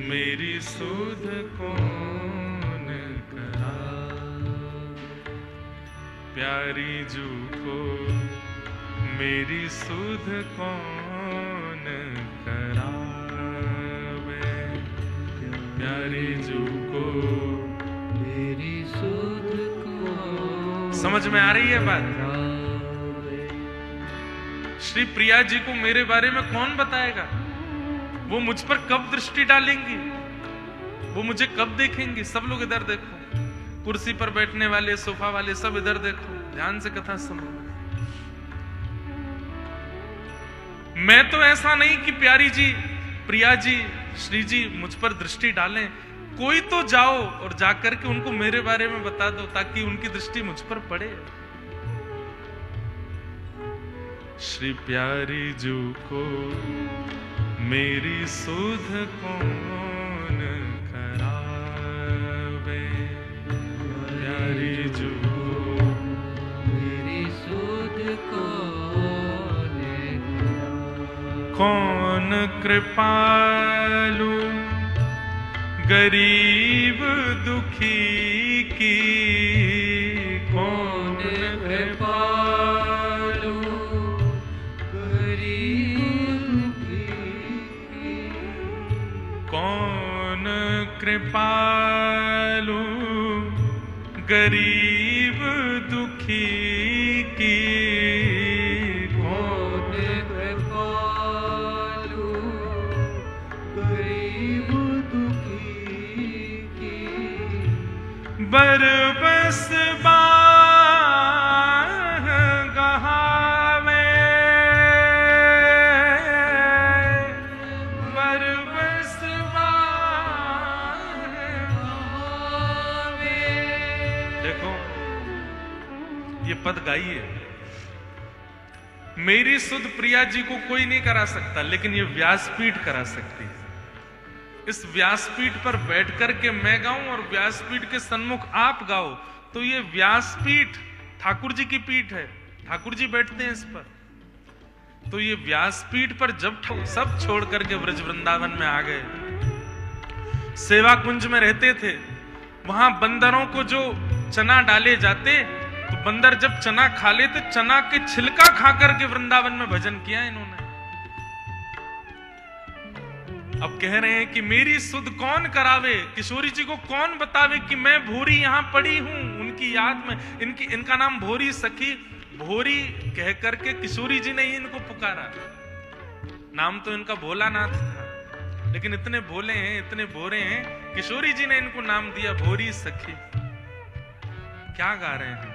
मेरी सुध कौन करावे, प्यारी जू को मेरी सुध कौन करावे, प्यारी जू को मेरी सुध को। समझ में आ रही है बात? श्री प्रिया जी को मेरे बारे में कौन बताएगा? वो मुझ पर कब दृष्टि डालेंगी, वो मुझे कब देखेंगी? सब लोग इधर देखो, कुर्सी पर बैठने वाले, सोफा वाले, सब इधर देखो, ध्यान से कथा सुनो। मैं तो ऐसा नहीं कि प्यारी जी, प्रिया जी, श्री जी मुझ पर दृष्टि डालें, कोई तो जाओ और जाकर के उनको मेरे बारे में बता दो ताकि उनकी दृष्टि मुझ पर पड़े। श्री प्यारी जू को मेरी सुध कौन करावे, प्यारी जू को मेरी सुध कौन कृपालु गरीब दुखी की, कौन कृपालु गरीब दुखी की, कौन कृपालु गरीब दुखी की, कौन कृपालु गरीब बरबस बाह गहावे, बरबस बाह गहावे। देखो ये पद गाइए। मेरी सुध प्रिया जी को कोई नहीं करा सकता, लेकिन ये व्यासपीठ करा सकती है। इस व्यासपीठ पर बैठ करके मैं गाऊं और व्यासपीठ के सन्मुख आप गाओ, तो ये व्यासपीठ ठाकुर जी की पीठ है, ठाकुर जी बैठते हैं इस पर। तो ये व्यासपीठ पर जब सब छोड़ करके ब्रज वृंदावन में आ गए, सेवा कुंज में रहते थे, वहां बंदरों को जो चना डाले जाते, तो बंदर जब चना खा लेते, चना के छिलका खा करके वृंदावन में भजन किया इन्होंने। अब कह रहे हैं कि मेरी सुध कौन करावे, किशोरी जी को कौन बतावे कि मैं भोरी यहां पड़ी हूं उनकी याद में। इनका नाम भोरी सखी, भोरी कह करके किशोरी जी ने ही इनको पुकारा। नाम तो इनका भोलानाथ था, लेकिन इतने भोले हैं, इतने भोरे हैं, किशोरी जी ने इनको नाम दिया भोरी सखी। क्या गा रहे हैं?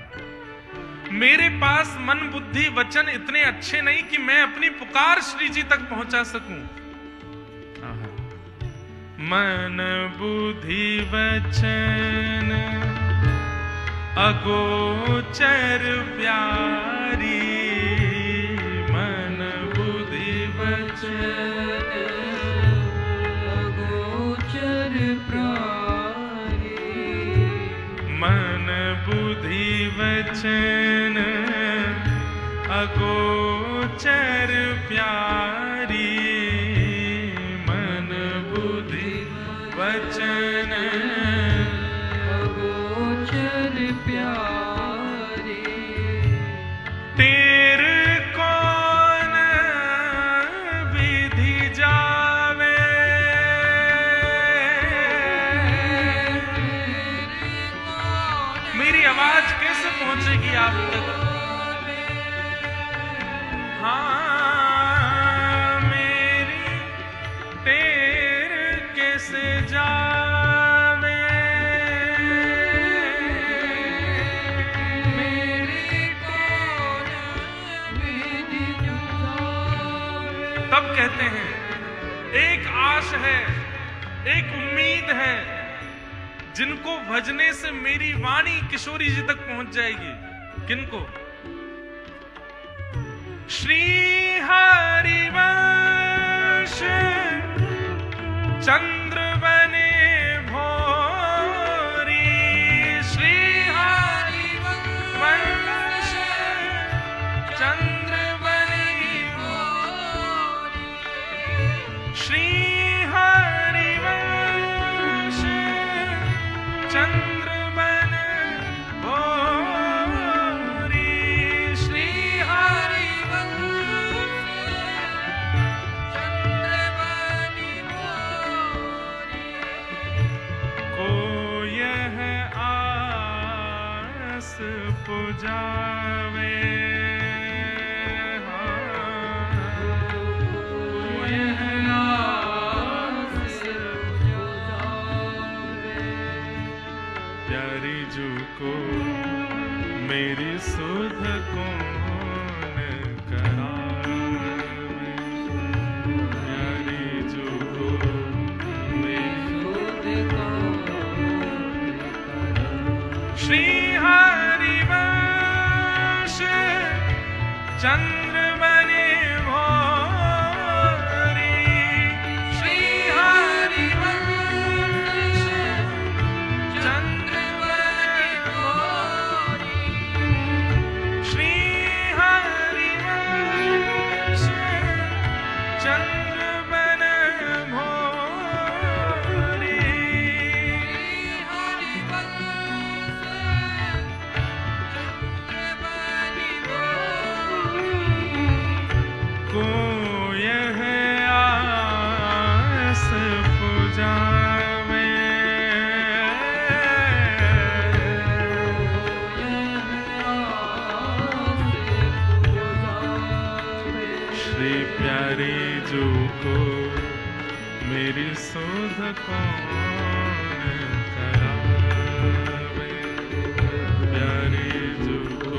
मेरे पास मन बुद्धि वचन इतने अच्छे नहीं कि मैं अपनी पुकार श्री जी तक पहुंचा सकूं। मन बुद्धि वचन अगोचर प्यारी, मन बुद्धि वचन अगोचर प्यारी, मन बुद्धि वचन अगोचर प्यारी, वचन अगोचर प्यारी, तेरे कौन विधि जावे, मेरी आवाज कैसे पहुंचेगी आप तक? हाँ मेरी तेरे कैसे जावे, मेरी तेरे चाहते हैं, एक आश है, एक उम्मीद है, जिनको भजने से मेरी वाणी किशोरी जी तक पहुंच जाएगी। किनको? श्री हरिवंश चंद्र बने भोरी, श्री हरिवंश चंद्र बने भोरी, श्री हरिवंश चंद्र बने भोरी, श्री पुजावे, प्यारी जू को मेरी सुध कौन करावे, प्यारी जू को मेरी सुध कौन करावे, श्री चंद्र बने भोरी, श्री हरिवंश चंद्र बने भोरी, श्री हरिवंश चंद्र बने भोरी, को यह आस पुजावे, श्री प्यारी जू को मेरी सुध कौन करावे, प्यारी जू को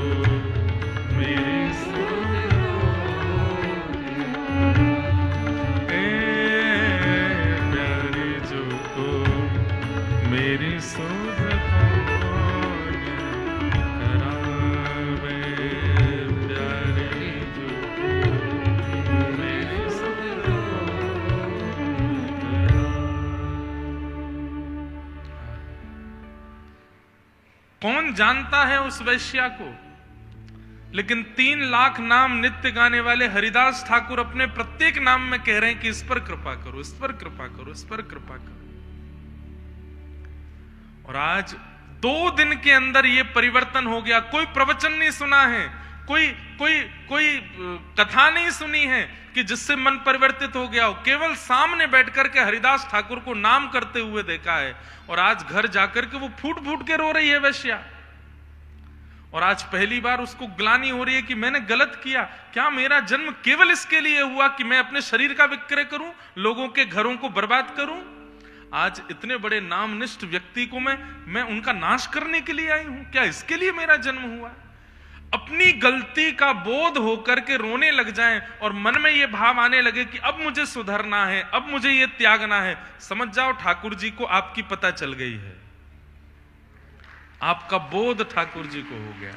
मेरी मेरी सुध कौन करावे, प्यारी जो मेरी सुध कौन जानता है उस वैश्या को? लेकिन 3 लाख नाम नित्य गाने वाले हरिदास ठाकुर अपने प्रत्येक नाम में कह रहे हैं कि इस पर कृपा करो, इस पर कृपा करो, इस पर कृपा करो। और आज 2 दिन के अंदर ये परिवर्तन हो गया। कोई प्रवचन नहीं सुना है, कोई कथा नहीं सुनी है कि जिससे मन परिवर्तित हो गया हो। केवल सामने बैठकर के हरिदास ठाकुर को नाम करते हुए देखा है। और आज घर जाकर के वो फूट फूट के रो रही है वैश्या। और आज पहली बार उसको ग्लानि हो रही है कि मैंने गलत किया। क्या मेरा जन्म केवल इसके लिए हुआ कि मैं अपने शरीर का विक्रय करूं, लोगों के घरों को बर्बाद करूं? आज इतने बड़े नामनिष्ठ व्यक्ति को मैं उनका नाश करने के लिए आई हूं? क्या इसके लिए मेरा जन्म हुआ? अपनी गलती का बोध होकर के रोने लग जाएं और मन में ये भाव आने लगे कि अब मुझे सुधरना है, अब मुझे ये त्यागना है। समझ जाओ ठाकुर जी को आपकी पता चल गई है, आपका बोध ठाकुर जी को हो गया।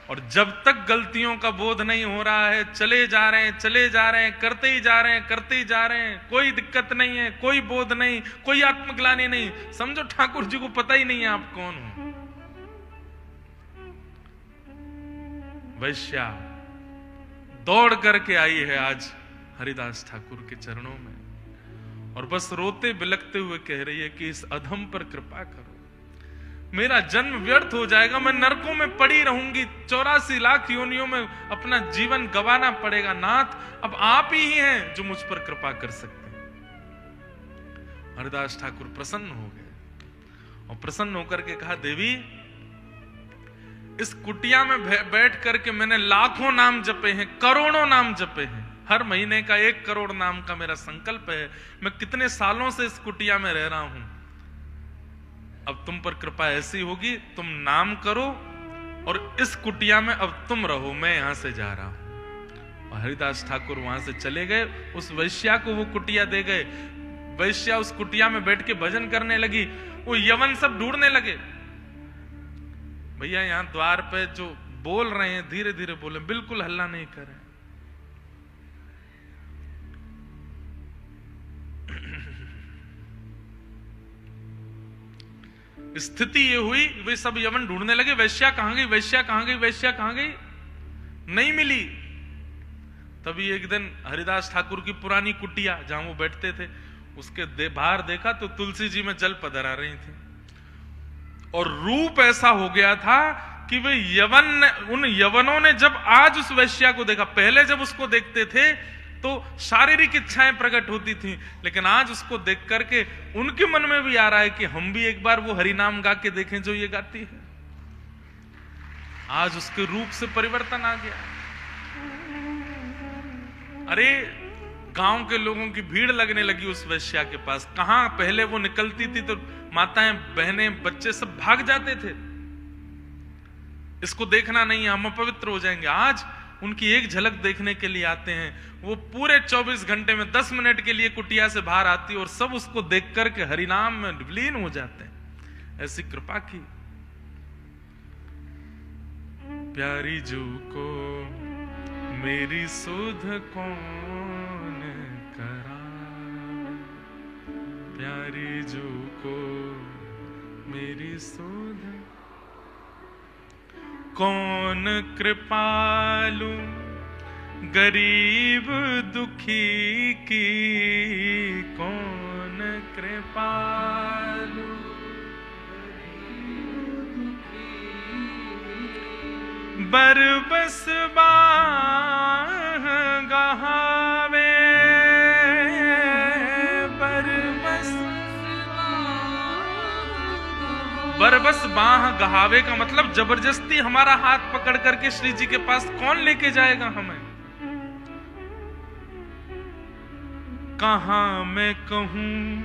और जब तक गलतियों का बोध नहीं हो रहा है, चले जा रहे हैं, चले जा रहे हैं, करते ही जा रहे हैं, करते ही जा रहे हैं, कोई दिक्कत नहीं है, कोई बोध नहीं, कोई आत्मग्लानि नहीं, समझो ठाकुर जी को पता ही नहीं है आप कौन हो। वैश्या दौड़ करके आई है आज हरिदास ठाकुर के चरणों में और बस रोते बिलखते हुए कह रही है कि इस अधम पर कृपा करो, मेरा जन्म व्यर्थ हो जाएगा, मैं नरकों में पड़ी रहूंगी, 84 लाख योनियों में अपना जीवन गंवाना पड़ेगा। नाथ, अब आप ही हैं जो मुझ पर कृपा कर सकते हैं। हरिदास ठाकुर प्रसन्न हो गए और प्रसन्न होकर के कहा, देवी इस कुटिया में बैठ करके मैंने लाखों नाम जपे हैं, करोड़ों नाम जपे हैं, हर महीने का 1 करोड़ नाम का मेरा संकल्प है। मैं कितने सालों से इस कुटिया में रह रहा हूं। अब तुम पर कृपा ऐसी होगी, तुम नाम करो और इस कुटिया में अब तुम रहो, मैं यहां से जा रहा हूं। और हरिदास ठाकुर वहां से चले गए, उस वैश्या को वो कुटिया दे गए। वैश्या उस कुटिया में बैठ के भजन करने लगी, वो यवन सब ढूंढने लगे। भैया यहां द्वार पे जो बोल रहे हैं धीरे धीरे बोले, बिल्कुल हल्ला नहीं करें। स्थिति ये हुई, वे सब यवन ढूंढने लगे, वैश्या कहां गई, वैश्या कहां गई, वैश्या कहां गई, नहीं मिली। तभी एक दिन हरिदास ठाकुर की पुरानी कुटिया जहां वो बैठते थे, उसके बाहर देखा तो तुलसी जी में जल पधरा रही थी, और रूप ऐसा हो गया था कि वे उन यवनों ने जब आज उस वैश्या को देखा, पहले जब उसको देखते थे तो शारीरिक इच्छाएं प्रकट होती थी, लेकिन आज उसको देख करके उनके मन में भी आ रहा है कि हम भी एक बार वो हरिनाम गा के देखें जो ये गाती है। आज उसके रूप से परिवर्तन आ गया। अरे गांव के लोगों की भीड़ लगने लगी उस वैश्या के पास। कहां पहले वो निकलती थी तो माताएं, बहनें, बच्चे सब भाग जाते थे, इसको देखना नहीं है, हम अपवित्र हो जाएंगे। आज उनकी एक झलक देखने के लिए आते हैं। वो पूरे 24 घंटे में 10 मिनट के लिए कुटिया से बाहर आती और सब उसको देख करके हरिनाम में विलीन हो जाते हैं। ऐसी कृपा की। प्यारी जू को मेरी सुध कौन करा, प्यारी जू को मेरी सुध कौन कृपालु, गरीब दुखी की कौन कृपालु, बरबस बाह गहावे, बरबस बाह गहावे का मतलब जबरदस्ती हमारा हाथ पकड़ करके श्री जी के पास कौन लेके जाएगा हमें। कहां मैं कहूं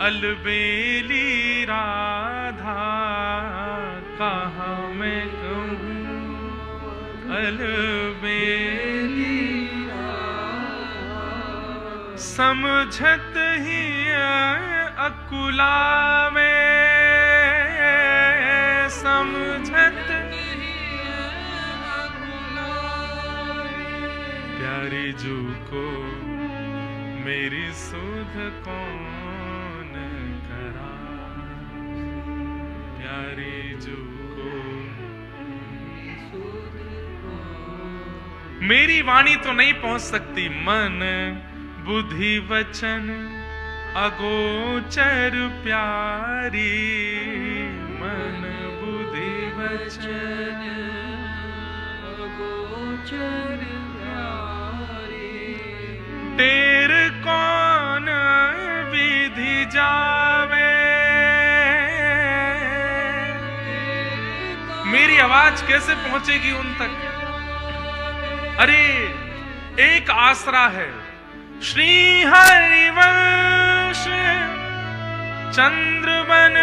अलबेली राधा, कहां मैं कहूं अलबेली राधा, समझत ही अकुला में, समझत प्यारी जू को मेरी सुध कौन करा, प्यारी जू को मेरी वाणी तो नहीं पहुंच सकती, मन बुद्धि वचन अगोचर प्यारी, मन बुद्धि वचन अगोचर प्यारी, टेर कौन विधि जावे, मेरी आवाज कैसे पहुंचेगी उन तक। अरे एक आसरा है, श्री हरिवंश चंद्रवन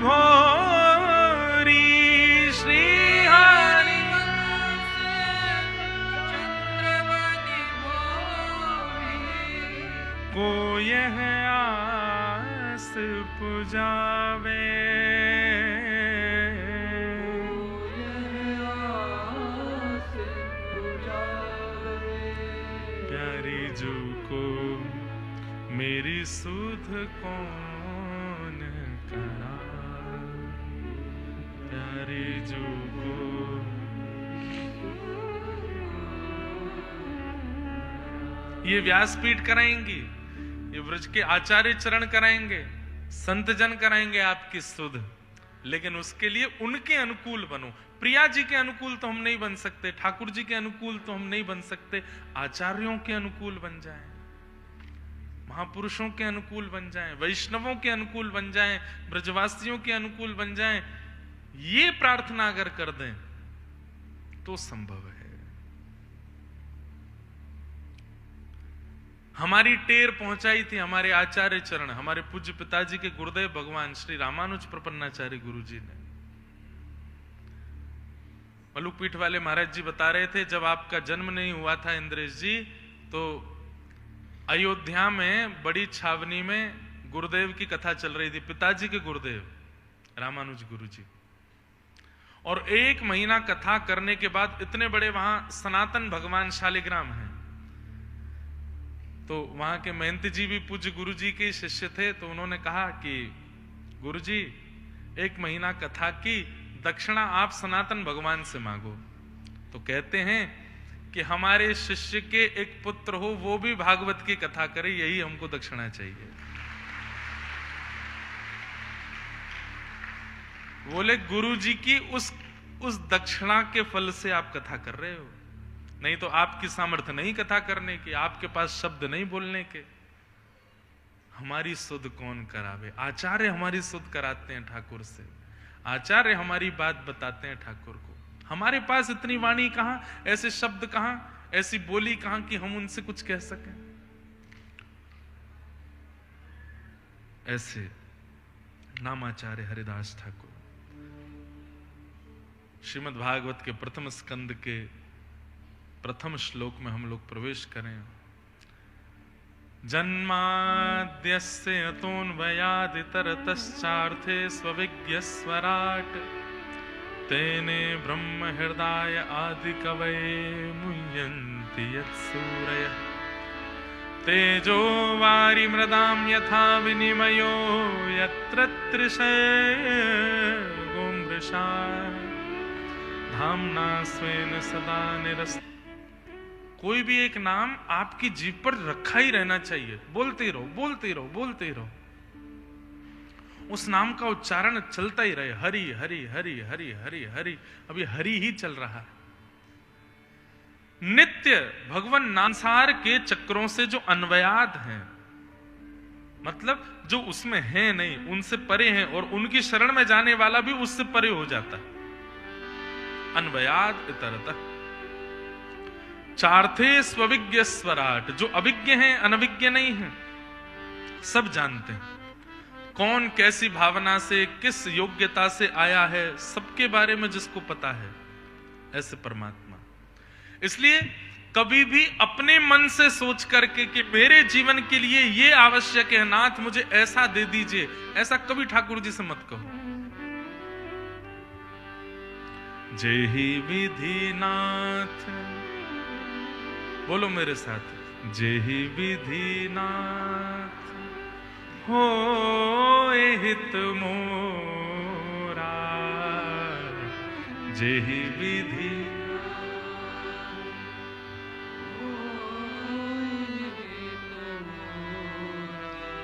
भोरी, श्री हरिवंश चंद्रवन भोरी, को यह आस पुजावे, प्यारी जू को मेरी सुध कौन करा, प्यारी जू को। ये व्यासपीठ कराएंगी, ये व्रज के आचार्य चरण कराएंगे, संत जन कराएंगे आपकी सुध, लेकिन उसके लिए उनके अनुकूल बनो। प्रिया जी के अनुकूल तो हम नहीं बन सकते, ठाकुर जी के अनुकूल तो हम नहीं बन सकते, आचार्यों के अनुकूल बन जाएं, महापुरुषों के अनुकूल बन जाएं, वैष्णवों के अनुकूल बन जाएं, ब्रजवासियों के अनुकूल बन जाएं। ये प्रार्थना अगर कर दें तो संभव है। हमारी टेर पहुंचाई थी हमारे आचार्य चरण, हमारे पूज्य पिताजी के गुरुदेव भगवान श्री रामानुज प्रपन्नाचार्य गुरु जी ने। मलुक पीठ वाले महाराज जी बता रहे थे, जब आपका जन्म नहीं हुआ था इंद्रेश जी, तो अयोध्या में बड़ी छावनी में गुरुदेव की कथा चल रही थी, पिताजी के गुरुदेव रामानुज गुरु जी। और 1 महीना कथा करने के बाद इतने बड़े वहां सनातन भगवान शालिग्राम हैं, तो वहां के महंत जी भी पूज्य गुरु जी के शिष्य थे। तो उन्होंने कहा कि गुरु जी 1 महीना कथा की दक्षिणा आप सनातन भगवान से मांगो। तो कहते हैं कि हमारे शिष्य के एक पुत्र हो, वो भी भागवत की कथा करे, यही हमको दक्षिणा चाहिए। बोले गुरु जी की उस दक्षिणा के फल से आप कथा कर रहे हो, नहीं तो आपकी सामर्थ्य नहीं कथा करने की, आपके पास शब्द नहीं बोलने के। हमारी सुध कौन करावे? आचार्य हमारी सुध कराते हैं ठाकुर से, आचार्य हमारी बात बताते हैं ठाकुर को। हमारे पास इतनी वाणी कहां, ऐसे शब्द कहां, ऐसी बोली कहां कि हम उनसे कुछ कह सकें। ऐसे नामाचार्य हरिदास ठाकुर। श्रीमद् भागवत के प्रथम स्कंद के प्रथम श्लोक में हम लोग प्रवेश करें। जन्माद्यस्य यतोऽन्वयादितरतश्चार्थे स्वविज्ञस्वराट् तेने ब्रह्म हृदय आदि कवये मुह्यन्ति यत्सूरयः तेजो वारिमृदां यथा विनिमयो यत्र त्रिशर्गो मृषा धाम्ना स्वेन सदा निरस्त। कोई भी एक नाम आपकी जीभ पर रखा ही रहना चाहिए, बोलते रहो बोलते रहो बोलते रहो, उस नाम का उच्चारण चलता ही रहे। हरि हरि हरि हरि हरि हरि, अभी हरि ही चल रहा है। नित्य भगवान नामसार के चक्रों से जो अन्वयाद हैं, मतलब जो उसमें है नहीं, उनसे परे हैं, और उनकी शरण में जाने वाला भी उससे परे हो जाता है। अन्वयाद इतरतः चार्थे स्वविज्ञ स्वराट, जो अविज्ञ हैं, अनविज्ञ नहीं हैं, सब जानते हैं कौन कैसी भावना से किस योग्यता से आया है, सबके बारे में जिसको पता है, ऐसे परमात्मा। इसलिए कभी भी अपने मन से सोच करके कि मेरे जीवन के लिए ये आवश्यक है, नाथ मुझे ऐसा दे दीजिए, ऐसा कभी ठाकुर जी से मत कहो। जेहि विधि नाथ, बोलो मेरे साथ, जेहि विधि नाथ हो हित मोरा, जेहि विधि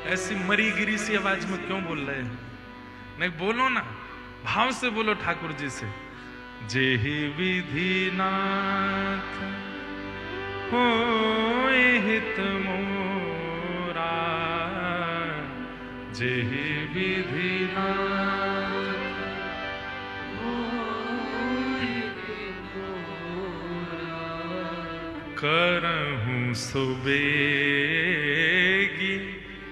ऐसी मरी गिरी सी आवाज में क्यों बोल रहे हैं? नहीं, बोलो ना, भाव से बोलो ठाकुर जी से। जेहि विधि नाथ हो हित मोरा, जेहि विधि नाथ हो हित मोरा, करहूं सुबेगी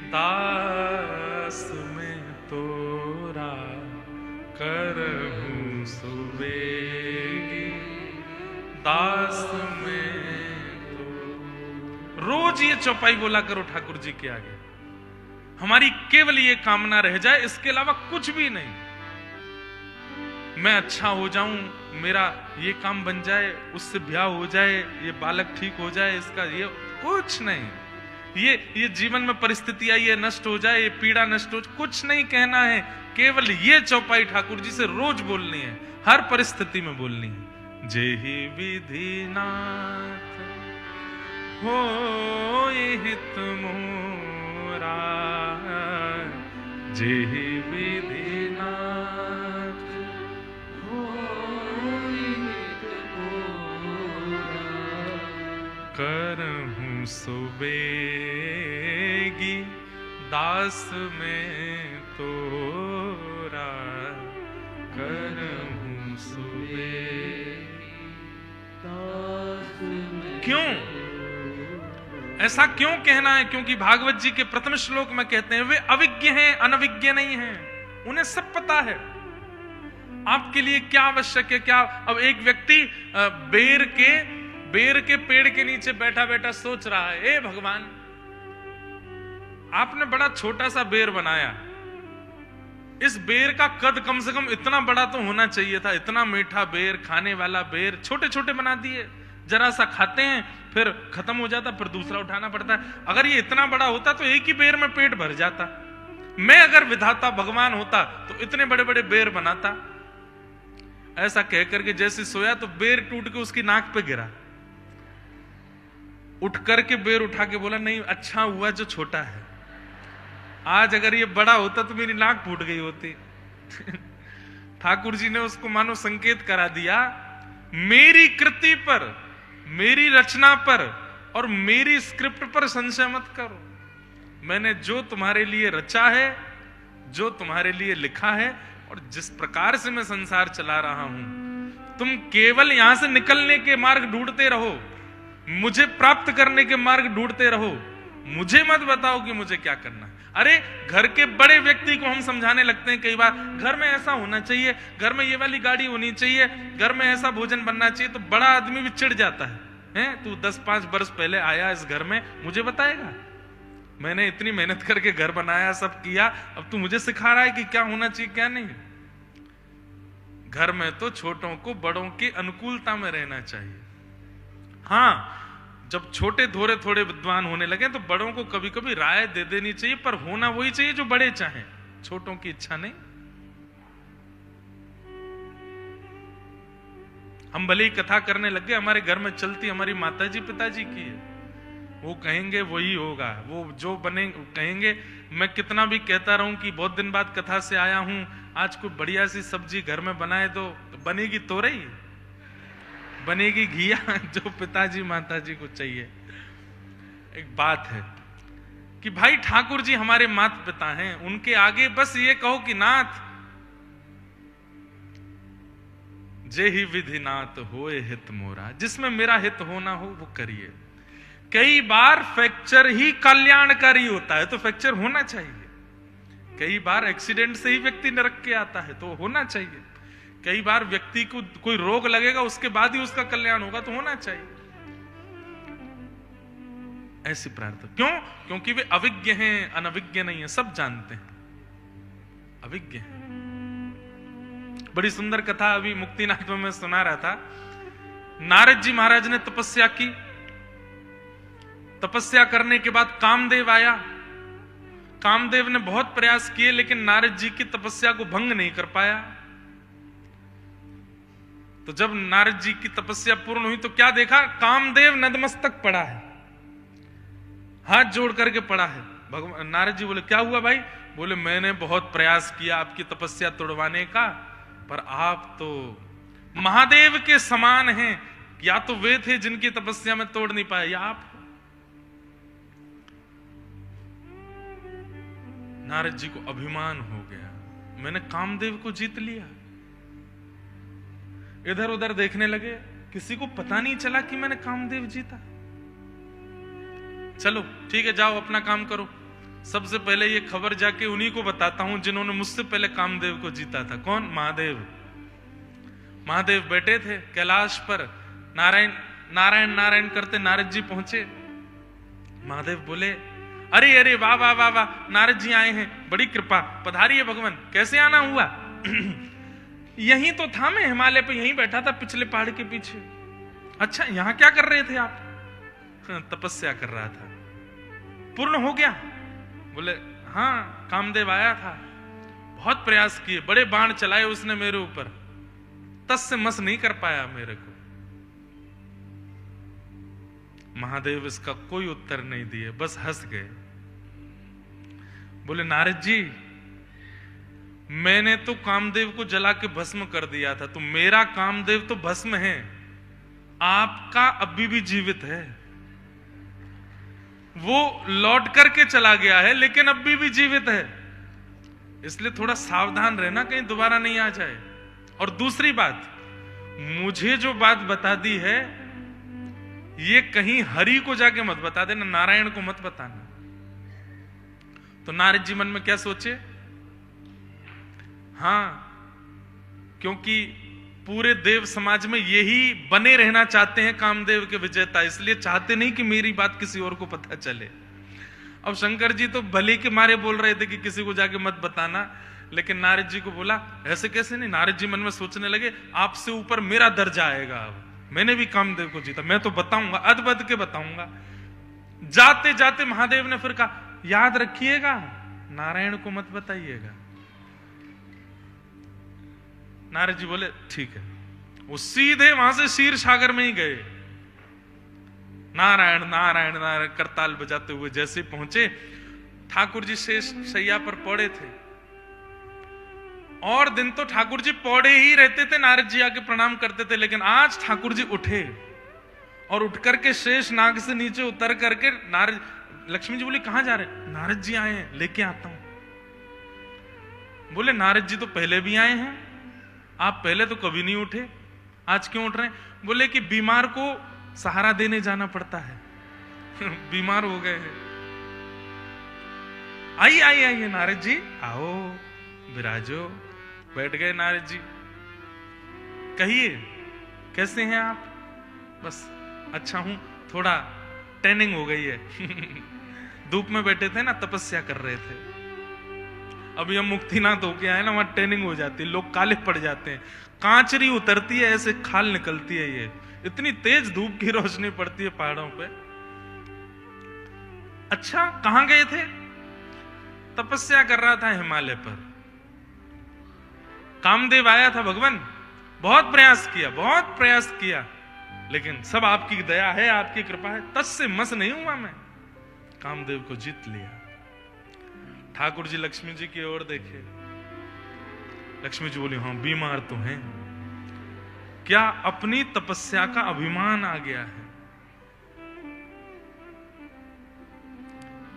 दास में तोरा, करहूं सुबेगी दास में तो। रोज ये चौपाई बोला करो ठाकुर जी के आगे, हमारी केवल ये कामना रह जाए, इसके अलावा कुछ भी नहीं। मैं अच्छा हो जाऊं, मेरा ये काम बन जाए, उससे ब्याह हो जाए, ये बालक ठीक हो जाए, इसका ये कुछ नहीं, ये जीवन में परिस्थिति आई है नष्ट हो जाए, ये पीड़ा नष्ट हो जाए, कुछ नहीं कहना है। केवल ये चौपाई ठाकुर जी से रोज बोलनी है, हर परिस्थिति में बोलनी है। जेहि विधि नाथ हो हित मोरा, जेहि विधि नाथ हो हित मोरा, करहूं सुबेगी दास में तोरा, करहूं सुबेगी दास में। क्यों ऐसा क्यों कहना है? क्योंकि भागवत जी के प्रथम श्लोक में कहते हैं वे अविज्ञ हैं, अनविज्ञ नहीं हैं, उन्हें सब पता है। आपके लिए क्या आवश्यक है? क्या अब एक व्यक्ति बेर के पेड़ के नीचे बैठा बैठा सोच रहा है, ए भगवान, आपने बड़ा छोटा सा बेर बनाया, इस बेर का कद कम से कम इतना बड़ा तो होना चाहिए था, इतना मीठा बेर, खाने वाला बेर, छोटे छोटे बना दिए, जरा सा खाते हैं फिर खत्म हो जाता, फिर दूसरा उठाना पड़ता है। अगर ये इतना बड़ा होता तो एक ही बेर में पेट भर जाता। मैं अगर विधाता भगवान होता तो इतने बड़े बड़े बेर बनाता। ऐसा कह करके जैसे सोया तो बेर टूट के उसकी नाक पे गिरा। उठ करके बेर उठा के बोला, नहीं अच्छा हुआ जो छोटा है, आज अगर ये बड़ा होता तो मेरी नाक फूट गई होती। ठाकुर जी ने उसको मानो संकेत करा दिया, मेरी कृति पर, मेरी रचना पर और मेरी स्क्रिप्ट पर संशय मत करो। मैंने जो तुम्हारे लिए रचा है, जो तुम्हारे लिए लिखा है और जिस प्रकार से मैं संसार चला रहा हूं, तुम केवल यहां से निकलने के मार्ग ढूंढते रहो, मुझे प्राप्त करने के मार्ग ढूंढते रहो, मुझे मत बताओ कि मुझे क्या करना है। अरे घर के बड़े व्यक्ति को हम समझाने लगते हैं कई बार, घर में ऐसा होना चाहिए, घर में ये वाली गाड़ी होनी चाहिए, घर में ऐसा भोजन बनना चाहिए, तो बड़ा आदमी भी चिढ़ जाता है, तू 10-5 वर्ष पहले आया इस घर में, मुझे बताएगा? मैंने इतनी मेहनत करके घर बनाया, सब किया, अब तू मुझे सिखा रहा है कि क्या होना चाहिए क्या नहीं। घर में तो छोटों को बड़ों की अनुकूलता में रहना चाहिए। हाँ, जब छोटे थोड़े थोड़े विद्वान होने लगे तो बड़ों को कभी कभी राय दे देनी चाहिए, पर होना वही चाहिए जो बड़े चाहें, छोटों की इच्छा नहीं। हम भले ही कथा करने लगे, हमारे घर में चलती हमारी माताजी पिताजी की है, वो कहेंगे वही होगा, वो जो बने कहेंगे। मैं कितना भी कहता रहूं कि बहुत दिन बाद कथा से आया हूं, आज कोई बढ़िया सी सब्जी घर में बनाए दो, तो बनेगी तोरई, बनेगी घिया, जो पिताजी माताजी को चाहिए। एक बात है कि भाई ठाकुर जी हमारे माता पिता हैं, उनके आगे बस ये कहो कि नाथ जे ही विधि नाथ होए हित मोरा, जिसमें मेरा हित होना हो वो करिए। कई बार फ्रैक्चर ही कल्याणकारी होता है तो फ्रैक्चर होना चाहिए। कई बार एक्सीडेंट से ही व्यक्ति नरक के आता है तो होना चाहिए। कई बार व्यक्ति को कोई रोग लगेगा उसके बाद ही उसका कल्याण होगा तो होना चाहिए। ऐसी प्रार्थना क्यों? क्योंकि वे अविज्ञ हैं, अनविज्ञ नहीं है, सब जानते हैं, अविज्ञ हैं। बड़ी सुंदर कथा अभी मुक्तिनाथ में मैं सुना रहा था। नारद जी महाराज ने तपस्या की, तपस्या करने के बाद कामदेव आया। कामदेव ने बहुत प्रयास किए लेकिन नारद जी की तपस्या को भंग नहीं कर पाया। तो जब नारद जी की तपस्या पूर्ण हुई तो क्या देखा? कामदेव नतमस्तक पड़ा है, हाथ जोड़ करके पड़ा है। भगवान नारद जी बोले क्या हुआ भाई? बोले मैंने बहुत प्रयास किया आपकी तपस्या तोड़वाने का, पर आप तो महादेव के समान हैं। या तो वे थे जिनकी तपस्या में तोड़ नहीं पाए, या आप। नारद जी को अभिमान हो गया, मैंने कामदेव को जीत लिया। इधर उधर देखने लगे, किसी को पता नहीं चला कि मैंने कामदेव जीता। चलो ठीक है, जाओ अपना काम करो। सबसे पहले ये खबर जाके उन्हीं को बताता हूं जिन्होंने मुझसे पहले कामदेव को जीता था। कौन? महादेव। महादेव बैठे थे कैलाश पर, नारायण नारायण नारायण करते नारद जी पहुंचे। महादेव बोले अरे अरे वाह वाह वाह वाह, नारद जी आए हैं, बड़ी कृपा, पधारिए भगवान। कैसे आना हुआ? यहीं तो था मैं, हिमालय पे यहीं बैठा था पिछले पहाड़ के पीछे। अच्छा, यहां क्या कर रहे थे आप? तपस्या कर रहा था। पूर्ण हो गया? बोले हाँ, कामदेव आया था, बहुत प्रयास किए, बड़े बाण चलाए उसने मेरे ऊपर, तस से मस नहीं कर पाया मेरे को। महादेव इसका कोई उत्तर नहीं दिए, बस हंस गए। बोले नारद जी, मैंने तो कामदेव को जला के भस्म कर दिया था, तो मेरा कामदेव तो भस्म है, आपका अभी भी जीवित है। वो लौट करके चला गया है लेकिन अभी भी जीवित है, इसलिए थोड़ा सावधान रहना कहीं दोबारा नहीं आ जाए। और दूसरी बात, मुझे जो बात बता दी है ये कहीं हरि को जाके मत बता देना, नारायण को मत बताना। तो नारद जी मन में क्या सोचे? हाँ, क्योंकि पूरे देव समाज में यही बने रहना चाहते हैं कामदेव के विजेता, इसलिए चाहते नहीं कि मेरी बात किसी और को पता चले। अब शंकर जी तो भले के मारे बोल रहे थे कि किसी को जाके मत बताना, लेकिन नारद जी को बोला ऐसे कैसे नहीं। नारद जी मन में सोचने लगे आपसे ऊपर मेरा दर्जा आएगा, अब मैंने भी कामदेव को जीता, मैं तो बताऊंगा, अदबद के बताऊंगा। जाते जाते महादेव ने फिर कहा याद रखिएगा नारायण को मत बताइएगा। नारद जी बोले ठीक है। वो सीधे वहां से क्षीर सागर में ही गए। नारायण नारायण नारायण करताल बजाते हुए जैसे पहुंचे, ठाकुर जी शेष शैया पर पड़े थे। और दिन तो ठाकुर जी पौड़े ही रहते थे, नारद जी आके प्रणाम करते थे, लेकिन आज ठाकुर जी उठे और उठ करके शेष नाग से नीचे उतर करके नारद, लक्ष्मी जी बोली कहां जा रहे? नारद जी आए हैं, लेके आता हूं। बोले नारद जी तो पहले भी आए हैं, आप पहले तो कभी नहीं उठे, आज क्यों उठ रहे हैं? बोले कि बीमार को सहारा देने जाना पड़ता है बीमार हो गए हैं। आइए आइए आइए नारद जी आओ विराजो। बैठ गए नारद जी। कहिए कैसे हैं आप? बस अच्छा हूं, थोड़ा टैनिंग हो गई है धूप में बैठे थे ना, तपस्या कर रहे थे। अभी हम मुक्तिनाथ होके आए ना, वहां टैनिंग हो जाती है, लोग काले पड़ जाते हैं, कांचरी उतरती है, ऐसे खाल निकलती है। ये इतनी तेज धूप की रोशनी पड़ती है पहाड़ों पे। अच्छा कहां गए थे? तपस्या कर रहा था हिमालय पर। कामदेव आया था भगवान, बहुत प्रयास किया, लेकिन सब आपकी दया है, आपकी कृपा है, तस्से मस नहीं हुआ मैं। कामदेव को जीत लिया। ठाकुर जी लक्ष्मी जी की ओर देखे। लक्ष्मी जी बोली हाँ बीमार तो हैं, क्या अपनी तपस्या का अभिमान आ गया है?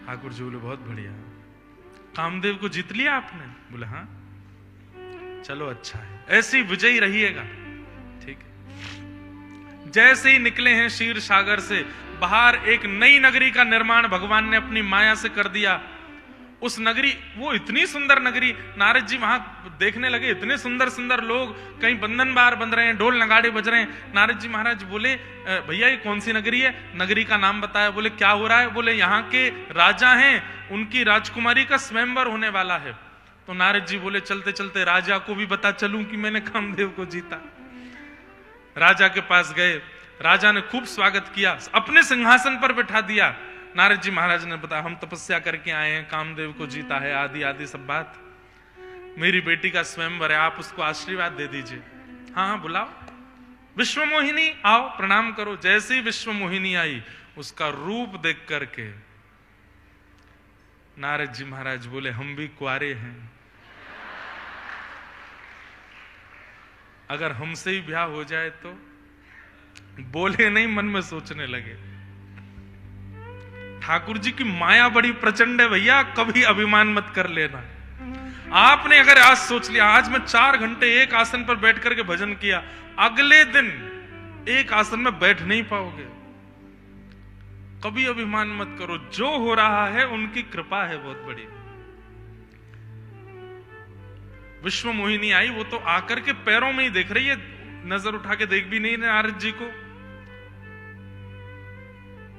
ठाकुर जी बोले बहुत बढ़िया, कामदेव को जीत लिया आपने? बोले हाँ। चलो अच्छा है, ऐसी विजयी रहिएगा। ठीक है। जैसे ही निकले हैं क्षीर सागर से बाहर, एक नई नगरी का निर्माण भगवान ने अपनी माया से कर दिया। उस नगरी, वो इतनी सुंदर नगरी, नारद जी वहां देखने लगे, इतने सुंदर सुंदर लोग, कहीं बंधन बार बंध रहे हैं, ढोल नगाड़े बज रहे हैं। नारद जी महाराज बोले भैया ये कौन सी नगरी है? नगरी का नाम बताया। बोले क्या हो रहा है? बोले यहाँ के राजा हैं, उनकी राजकुमारी का स्वयंवर होने वाला है। तो नारद जी बोले चलते चलते राजा को भी बता चलूं कि मैंने कामदेव को जीता। राजा के पास गए, राजा ने खूब स्वागत किया, अपने सिंहासन पर बैठा दिया। नारद जी महाराज ने बताया हम तपस्या करके आए हैं, कामदेव को जीता है, आदि आदि सब बात। मेरी बेटी का स्वयंवर है, आप उसको आशीर्वाद दे दीजिए। हाँ हाँ बुलाओ। विश्व मोहिनी आओ प्रणाम करो। जैसे ही विश्व मोहिनी आई, उसका रूप देख करके नारद जी महाराज बोले हम भी कुआरे हैं, अगर हमसे ही ब्याह हो जाए तो। बोले नहीं, मन में सोचने लगे ठाकुर जी की माया बड़ी प्रचंड है भैया, कभी अभिमान मत कर लेना। आपने अगर आज सोच लिया आज मैं 4 घंटे एक आसन पर बैठ करके भजन किया, अगले दिन एक आसन में बैठ नहीं पाओगे। कभी अभिमान मत करो, जो हो रहा है उनकी कृपा है बहुत बड़ी। विश्व मोहिनी आई, वो तो आकर के पैरों में ही देख रही है, नजर उठा के देख भी नहीं नारद जी को।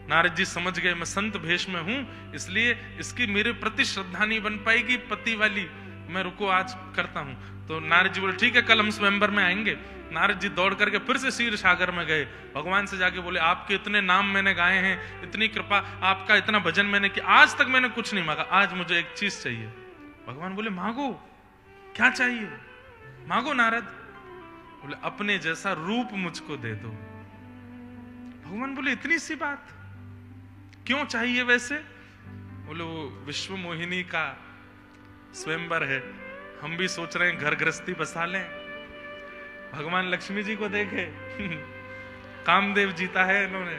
नारद जी समझ गए मैं संत भेष में हूं, इसलिए इसकी मेरे प्रति श्रद्धा नहीं बन पाएगी पति वाली, मैं रुको आज करता हूं। तो नारद जी बोले ठीक है कल हम स्वयंवर में आएंगे। नारद जी दौड़ करके फिर से क्षीर सागर में गए, भगवान से जाके बोले आपके इतने नाम मैंने गाए हैं, इतनी कृपा, आपका इतना भजन मैंने किया, आज तक मैंने कुछ नहीं मांगा, आज मुझे एक चीज चाहिए। भगवान बोले मांगो, क्या चाहिए? मांगो नारद। बोले अपने जैसा रूप मुझको दे दो। भगवान बोले इतनी सी बात, क्यों चाहिए वैसे? बोले वो विश्व मोहिनी का स्वयंवर है, हम भी सोच रहे हैं घर गृहस्थी बसा लें। भगवान लक्ष्मी जी को देखे कामदेव जीता है इन्होंने।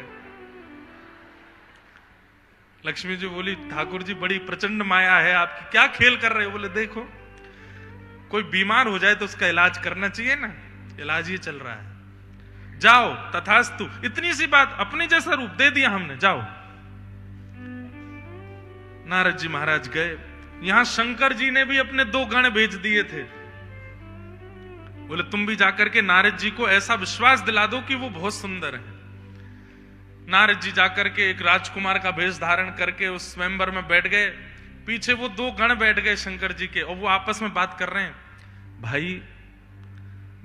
लक्ष्मी जी बोली ठाकुर जी बड़ी प्रचंड माया है आपकी, क्या खेल कर रहे हो? बोले देखो कोई बीमार हो जाए तो उसका इलाज करना चाहिए ना, इलाज ही चल रहा है, जाओ तथास्तु। इतनी सी बात, अपने जैसा रूप दे दिया हमने, जाओ। नारद जी महाराज गए। यहां शंकर जी ने भी अपने 2 गण भेज दिए थे। बोले तुम भी जाकर के नारद जी को ऐसा विश्वास दिला दो कि वो बहुत सुंदर है। नारद जी जाकर के एक राजकुमार का भेष धारण करके उस स्वयंवर में बैठ गए। पीछे वो दो गण बैठ गए शंकर जी के, और वो आपस में बात कर रहे हैं, भाई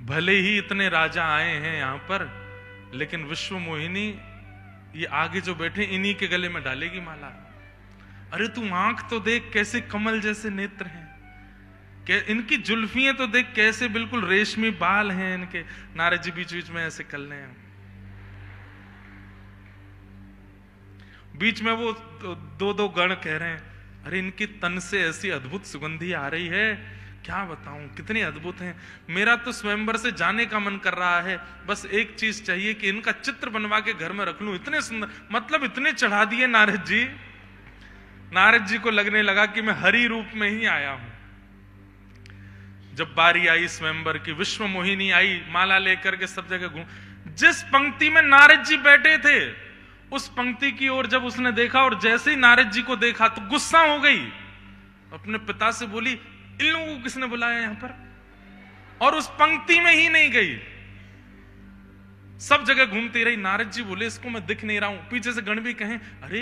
भले ही इतने राजा आए हैं यहां पर, लेकिन विश्व मोहिनी ये आगे जो बैठे इन्हीं के गले में डालेगी माला। अरे तू आंख तो देख कैसे कमल जैसे नेत्र हैं, इनकी जुल्फियां तो देख कैसे बिल्कुल रेशमी बाल हैं इनके। नारद जी बीच बीच में ऐसे कर रहे हैं। बीच में वो दो दो गण कह रहे हैं, अरे इनकी तन से ऐसी अद्भुत सुगंधी आ रही है, क्या बताऊं कितनी अद्भुत है। मेरा तो स्वयंवर से जाने का मन कर रहा है, बस एक चीज चाहिए कि इनका चित्र बनवा के घर में रख लूं। इतने सुंदर, मतलब इतने चढ़ा दिए नारद जी। नारद जी को लगने लगा कि मैं हरि रूप में ही आया हूं। जब बारी आई स्वयंवर की, विश्व मोहिनी आई माला लेकर के सब जगह घूम। जिस पंक्ति में नारद जी बैठे थे उस पंक्ति की ओर जब उसने देखा, और जैसे ही नारद जी को देखा तो गुस्सा हो गई। अपने पिता से बोली, इन लोगों को किसने बुलाया यहां पर, और उस पंक्ति में ही नहीं गई, सब जगह घूमती रही। नारद जी बोले, इसको मैं दिख नहीं रहा हूं। पीछे से गण भी कहें, अरे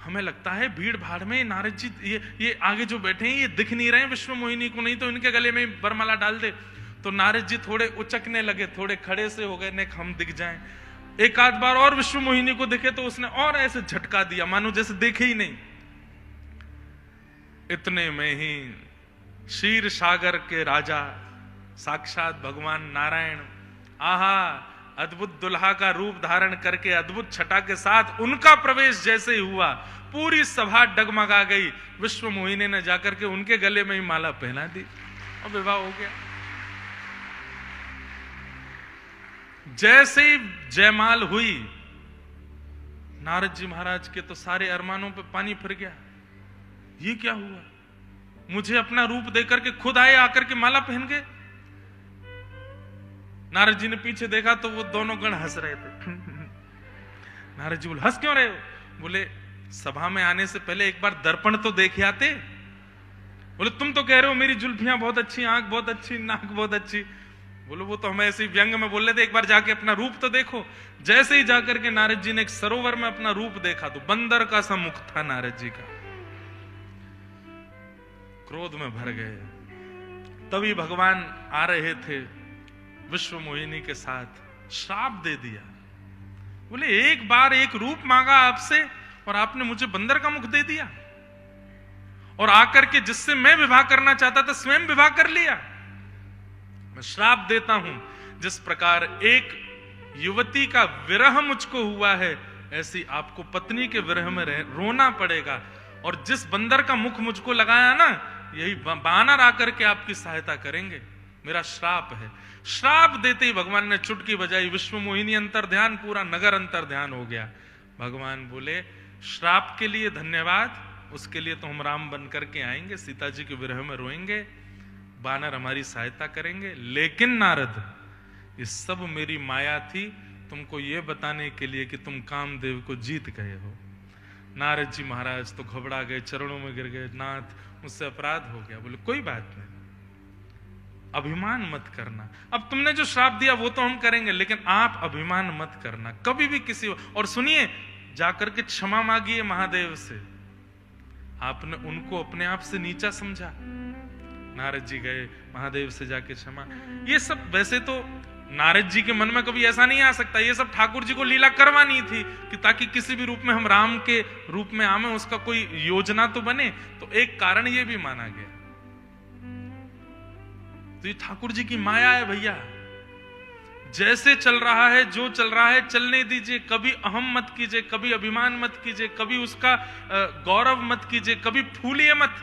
हमें लगता है भीड़ भाड़ में नारद जी ये आगे जो बैठे हैं ये दिख नहीं रहे हैं विश्व मोहिनी को, नहीं तो इनके गले में वरमाला डाल दे। तो नारद जी थोड़े उचकने लगे, थोड़े खड़े से हो गए, ने हम दिख जाएं। एक आध बार और विश्व मोहिनी को दिखे तो उसने और ऐसे झटका दिया मानो जैसे देखे ही नहीं। इतने में ही क्षीर सागर के राजा साक्षात भगवान नारायण, आहा अद्भुत दुल्हा का रूप धारण करके अद्भुत छटा के साथ उनका प्रवेश जैसे ही हुआ, पूरी सभा डगमगा गई। विश्व मोहिनी ने जाकर के उनके गले में ही माला पहना दी और विवाह हो गया। जैसे ही जयमाल हुई, नारद जी महाराज के तो सारे अरमानों पे पानी फिर गया। ये क्या हुआ, मुझे अपना रूप देकर के खुद आए, आकर के माला पहन गए। नारद जी ने पीछे देखा तो वो दोनों गण हंस रहे थे। नारद जी बोले, हंस क्यों रहे हो? बोले, सभा में आने से पहले एक बार दर्पण तो देख आते। बोले, तुम तो कह रहे हो मेरी जुल्फियां बहुत अच्छी, आंख बहुत अच्छी, नाक बहुत अच्छी। बोलो, वो तो हमें ऐसे व्यंग में बोल रहे थे, एक बार जाके अपना रूप तो देखो। जैसे ही जाकर के नारद जी ने एक सरोवर में अपना रूप देखा तो बंदर का सा मुख था नारद जी का। क्रोध में भर गए। तभी भगवान आ रहे थे विश्व मोहिनी के साथ, श्राप दे दिया। बोले, एक बार एक रूप मांगा आपसे और आपने मुझे बंदर का मुख दे दिया, और आकर के जिससे मैं विवाह करना चाहता था स्वयं विवाह कर लिया। मैं श्राप देता हूं, जिस प्रकार एक युवती का विरह मुझको हुआ है, ऐसी आपको पत्नी के विरह में रोना पड़ेगा। और जिस बंदर का मुख मुझको लगाया ना, यही बानर आकर के आपकी सहायता करेंगे। मेरा श्राप है। श्राप देते ही भगवान ने चुटकी बजाई, विश्व मोहिनी अंतर ध्यान, पूरा नगर अंतर ध्यान हो गया। भगवान बोले, श्राप के लिए धन्यवाद, उसके लिए तो हम राम बन करके आएंगे, सीता जी के विरह में रोएंगे, बानर हमारी सहायता करेंगे। लेकिन नारद, ये सब मेरी माया थी, तुमको ये बताने के लिए कि तुम कामदेव को जीत गए हो। नारद जी महाराज तो घबरा गए, चरणों में गिर गए, नाथ मुझसे अपराध हो गया। बोले, कोई बात नहीं, अभिमान मत करना। अब तुमने जो श्राप दिया वो तो हम करेंगे, लेकिन आप अभिमान मत करना कभी भी किसी। और सुनिए, जाकर के क्षमा मांगिए महादेव से। आपने उनको अपने आप से नीचा समझा। नारद जी गए महादेव से जाके क्षमा। ये सब वैसे तो नारद जी के मन में कभी ऐसा नहीं आ सकता, ये सब ठाकुर जी को लीला करवानी थी कि ताकि किसी भी रूप में हम राम के रूप में आवे, उसका कोई योजना तो बने। तो एक कारण ये भी माना गया। तो ये ठाकुर जी की माया है भैया। जैसे चल रहा है, जो चल रहा है चलने दीजिए। कभी अहम मत कीजिए, कभी अभिमान मत कीजिए, कभी उसका गौरव मत कीजिए, कभी फूलिए मत।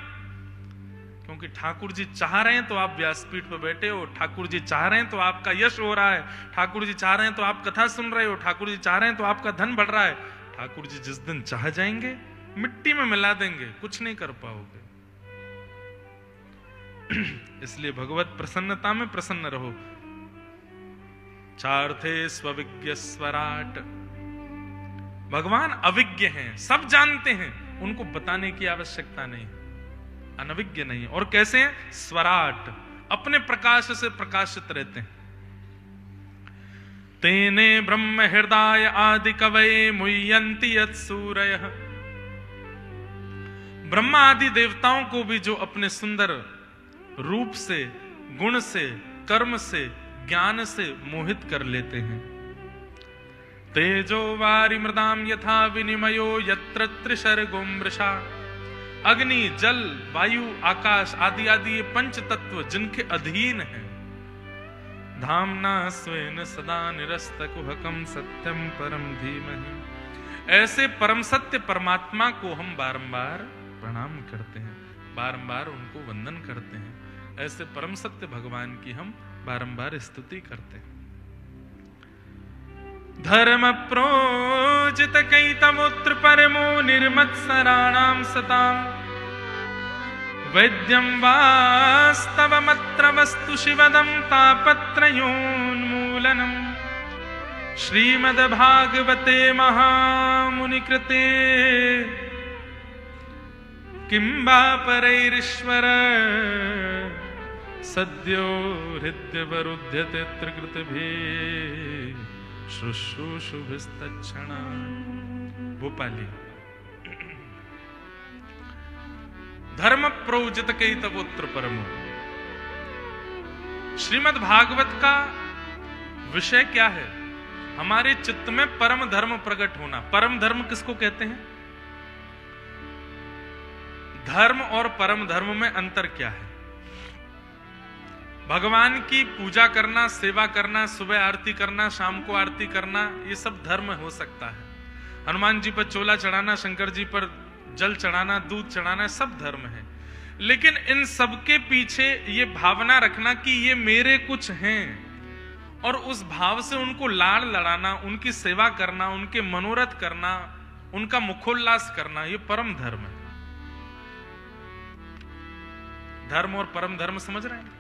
क्योंकि ठाकुर जी चाह रहे हैं तो आप व्यासपीठ पर बैठे हो, ठाकुर जी चाह रहे हैं तो आपका यश हो रहा है, ठाकुर जी चाह रहे हैं तो आप कथा सुन रहे हो, ठाकुर जी चाह रहे हैं तो आपका धन बढ़ रहा है। ठाकुर जी जिस दिन चाह जाएंगे मिट्टी में मिला देंगे, कुछ नहीं कर पाओगे। इसलिए भगवत प्रसन्नता में प्रसन्न रहो। चार्थे स्वविज्ञ स्वराट। भगवान अविज्ञ हैं, सब जानते हैं, उनको बताने की आवश्यकता नहीं, अनविज्ञ नहीं। और कैसे हैं? स्वराट, अपने प्रकाश से प्रकाशित रहते हैं। तेने ब्रह्म हृदय आदि कवये मुह्यन्ति यत्सूरयः। ब्रह्मा आदि देवताओं को भी जो अपने सुंदर रूप से, गुण से, कर्म से, ज्ञान से मोहित कर लेते हैं। तेजो वारि मृदाम यथा विनिमयो यत्र त्रिशर्गो मृषा। अग्नि, जल, वायु, आकाश आदि आदि ये पंच तत्व जिनके अधीन हैं। धामना स्वेन सदा निरस्तकुहकम सत्यम परम धीमहि। ऐसे परम सत्य परमात्मा को हम बारंबार प्रणाम करते हैं, बारंबार उनको वंदन करते हैं। ऐसे परम सत्य भगवान की हम बारंबार स्तुति करते हैं। धर्म प्रोजित कैतमोत्र परमो निर्मत्सराणाम सताम। वैद्यं वास्तवमत्र वस्तु शिवदं तापत्रयोन्मूलनम्। श्रीमद्भागवते महामुनिकृते किं वा परैरीश्वर सद्यो हृद्यवरुध्यते त्रिकृतभिः शुश्रूषुभिस्तच्छणा। भोपाली। धर्म प्रोजित कैतवोत्र परमो। श्रीमद् भागवत का विषय क्या है? हमारे चित्त में परम धर्म प्रकट होना। परम धर्म किसको कहते हैं? धर्म और परम धर्म में अंतर क्या है? भगवान की पूजा करना, सेवा करना, सुबह आरती करना, शाम को आरती करना, ये सब धर्म हो सकता है। हनुमान जी पर चोला चढ़ाना, शंकर जी पर जल चढ़ाना, दूध चढ़ाना, सब धर्म है। लेकिन इन सब के पीछे ये भावना रखना कि ये मेरे कुछ हैं, और उस भाव से उनको लाड़ लड़ाना, उनकी सेवा करना, उनके मनोरथ करना, उनका मुखोल्लास करना, ये परम धर्म है। धर्म और परम धर्म समझ रहे हैं?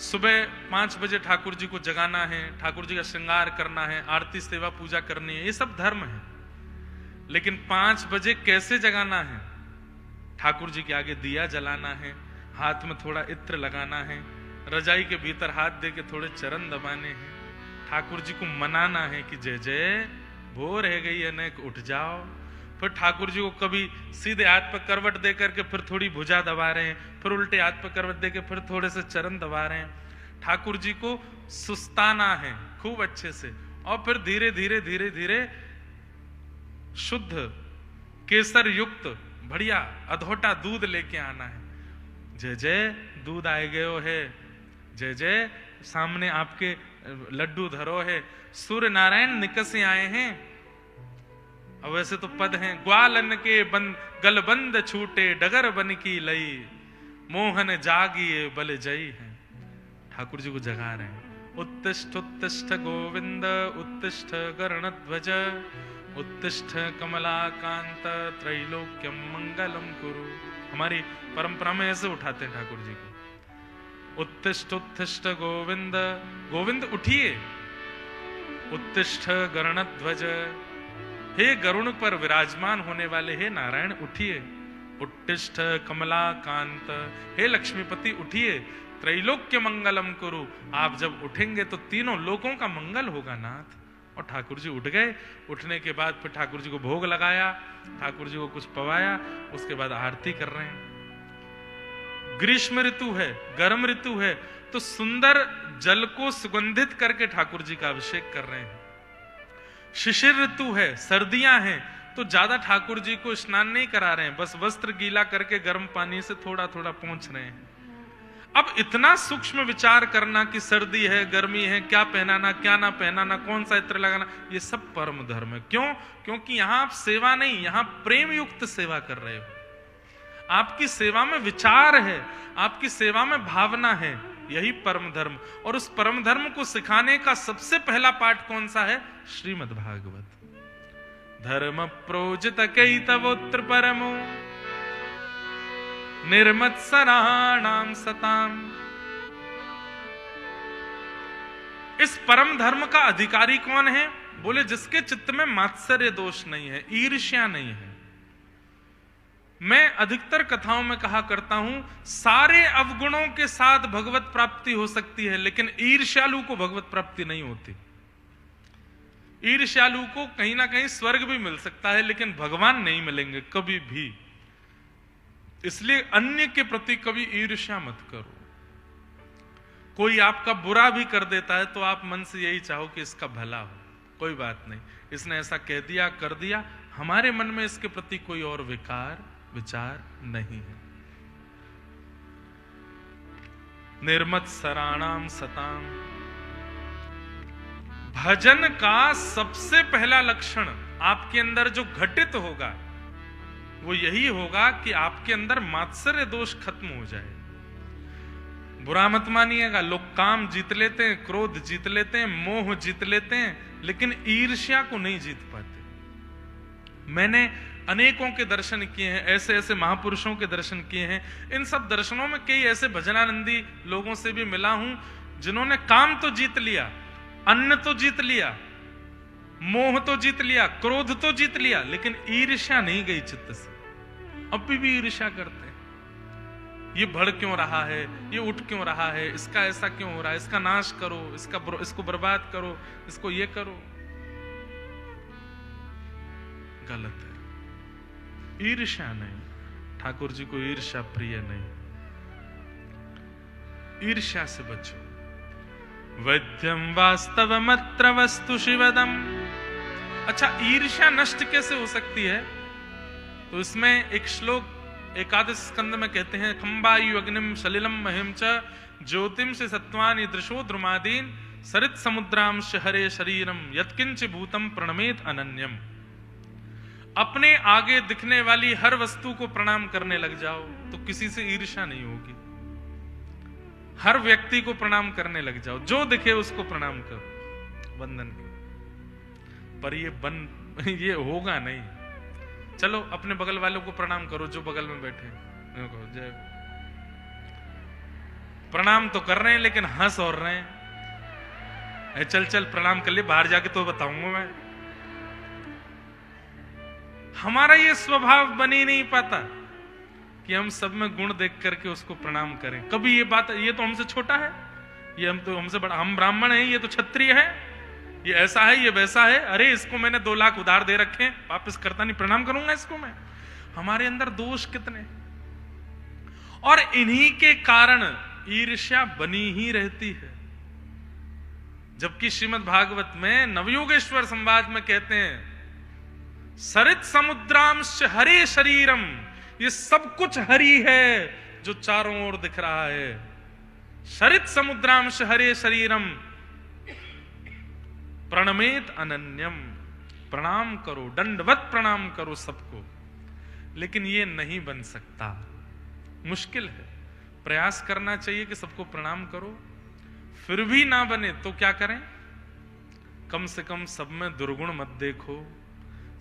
सुबह 5 बजे ठाकुर जी को जगाना है, ठाकुर जी का श्रृंगार करना है, आरती सेवा पूजा करनी है, ये सब धर्म है। लेकिन 5 बजे कैसे जगाना है? ठाकुर जी के आगे दिया जलाना है, हाथ में थोड़ा इत्र लगाना है, रजाई के भीतर हाथ दे के थोड़े चरण दबाने हैं, ठाकुर जी को मनाना है कि जय जय भोर है गई अनेक उठ जाओ। फिर ठाकुर जी को कभी सीधे हाथ पर करवट दे करके फिर थोड़ी भुजा दबा रहे हैं, फिर उल्टे हाथ पर करवट दे के फिर थोड़े से चरण दबा रहे हैं। ठाकुर जी को सुस्ताना है खूब अच्छे से, और फिर धीरे धीरे धीरे धीरे शुद्ध केसर युक्त बढ़िया अधोटा दूध लेके आना है। जय जय दूध आए गयो है, जय जय सामने आपके लड्डू धरो है, सूर्य नारायण निकसे आए हैं। अब वैसे तो पद हैं, ग्वालन के गलबंद छूटे डगर बन की लई, मोहन जागिए बल जई है। ठाकुर जी को जगा रहे हैं। उत्तिष्ठ उत्तिष्ठ गोविंद उत्तिष्ठ गरुणध्वज उत्तिष्ठ कमलाकांत त्रैलोक्यम मंगलम कुरु। हमारी परंपरा में ऐसे उठाते हैं ठाकुर जी को। उत्तिष्ठ उत्तिष्ठ गोविंद, गोविंद उठिए। उत्तिष्ठ गरुणध्वज, हे गरुण पर विराजमान होने वाले हे नारायण उठिए। उत्तिष्ठ कमलाकांत, हे लक्ष्मीपति उठिए। त्रैलोक्य मंगलम कुरु, आप जब उठेंगे तो तीनों लोकों का मंगल होगा नाथ। और ठाकुर जी उठ गए। उठने के बाद फिर ठाकुर जी को भोग लगाया, ठाकुर जी को कुछ पवाया, उसके बाद आरती कर रहे हैं। ग्रीष्म ऋतु है, गर्म ऋतु है, तो सुंदर जल को सुगंधित करके ठाकुर जी का अभिषेक कर रहे हैं। शिशिर ऋतु है, सर्दियां हैं, तो ज्यादा ठाकुर जी को स्नान नहीं करा रहे हैं, बस वस्त्र गीला करके गर्म पानी से थोड़ा थोड़ा पोंछ रहे हैं। अब इतना सूक्ष्म विचार करना कि सर्दी है, गर्मी है, क्या पहनाना, क्या ना पहनाना, कौन सा इत्र लगाना, ये सब परम धर्म है। क्यों? क्योंकि यहां आप सेवा नहीं, यहां प्रेम युक्त सेवा कर रहे हो। आपकी सेवा में विचार है, आपकी सेवा में भावना है, यही परम धर्म। और उस परम धर्म को सिखाने का सबसे पहला पाठ कौन सा है? श्रीमद् भागवत। धर्म प्रोजित कैतवोत्र परमो निर्मत्सराणाम सताम। इस परम धर्म का अधिकारी कौन है? बोले जिसके चित्त में मात्सर्य दोष नहीं है, ईर्ष्या नहीं है। मैं अधिकतर कथाओं में कहा करता हूं, सारे अवगुणों के साथ भगवत प्राप्ति हो सकती है, लेकिन ईर्ष्यालु को भगवत प्राप्ति नहीं होती। ईर्ष्यालु को कहीं ना कहीं स्वर्ग भी मिल सकता है, लेकिन भगवान नहीं मिलेंगे कभी भी। इसलिए अन्य के प्रति कभी ईर्ष्या मत करो। कोई आपका बुरा भी कर देता है तो आप मन से यही चाहो कि इसका भला हो, कोई बात नहीं, इसने ऐसा कह दिया कर दिया, हमारे मन में इसके प्रति कोई और विचार नहीं है। निर्मत सराणाम सताम। भजन का सबसे पहला लक्षण आपके अंदर जो घटित होगा वो यही होगा कि आपके अंदर मात्सर्य दोष खत्म हो जाए। बुरा मत मानिएगा, लोग काम जीत लेते हैं, क्रोध जीत लेते हैं, मोह जीत लेते हैं, लेकिन ईर्ष्या को नहीं जीत पाते। मैंने अनेकों के दर्शन किए हैं, ऐसे ऐसे महापुरुषों के दर्शन किए हैं। इन सब दर्शनों में कई ऐसे भजनानंदी लोगों से भी मिला हूं जिन्होंने काम तो जीत लिया, अन्न तो जीत लिया, मोह तो जीत लिया, क्रोध तो जीत लिया, लेकिन ईर्ष्या नहीं गई चित्त से। अभी भी ईर्ष्या करते हैं, ये बढ़ क्यों रहा है, ये उठ क्यों रहा है, इसका ऐसा क्यों हो रहा है, इसका नाश करो, इसको बर्बाद करो, इसको ये करो। गलत है। ईर्ष्या नहीं, ठाकुर जी को ईर्ष्या प्रिय नहीं। ईर्ष्या से बचो। वैद्यम वास्तवमत्र वस्तु शिवदम। अच्छा, ईर्ष्या नष्ट कैसे हो सकती है? तो इसमें एक श्लोक एकादश स्कंद में कहते हैं, खंबायु अग्निम सलिलम महिम च ज्योतिम से सत्वानि दृशो द्रुमादीन सरित समुद्रांश हरे शरीरम यत्किंच भूतम प्रणमेत अनन्यम। अपने आगे दिखने वाली हर वस्तु को प्रणाम करने लग जाओ तो किसी से ईर्ष्या नहीं होगी। हर व्यक्ति को प्रणाम करने लग जाओ, जो दिखे उसको प्रणाम करो, वंदन करो। पर ये होगा नहीं। चलो अपने बगल वालों को प्रणाम करो, जो बगल में बैठे, जय। प्रणाम तो कर रहे हैं लेकिन हंस और रहे हैं। चल चल प्रणाम कर ले, बाहर जाके तो बताऊंगा मैं। हमारा ये स्वभाव बन ही नहीं पाता कि हम सब में गुण देख करके उसको प्रणाम करें। कभी ये बात, ये तो हमसे छोटा है, ये हमसे बड़ा, हम ब्राह्मण हैं, ये तो क्षत्रिय है, ये ऐसा है, ये वैसा है, अरे इसको मैंने 2 लाख उधार दे रखे हैं, वापस करता नहीं, प्रणाम करूंगा इसको मैं। हमारे अंदर दोष कितने, और इन्हीं के कारण ईर्ष्या बनी ही रहती है। जबकि श्रीमद् भागवत में नवयोगेश्वर संवाद में कहते हैं, सरित समुद्रांश हरे शरीरम, ये सब कुछ हरि है जो चारों ओर दिख रहा है। सरित समुद्रांश हरे शरीरम प्रणमेत अनन्यम। प्रणाम करो, दंडवत प्रणाम करो सबको, लेकिन ये नहीं बन सकता, मुश्किल है। प्रयास करना चाहिए कि सबको प्रणाम करो, फिर भी ना बने तो क्या करें? कम से कम सब में दुर्गुण मत देखो,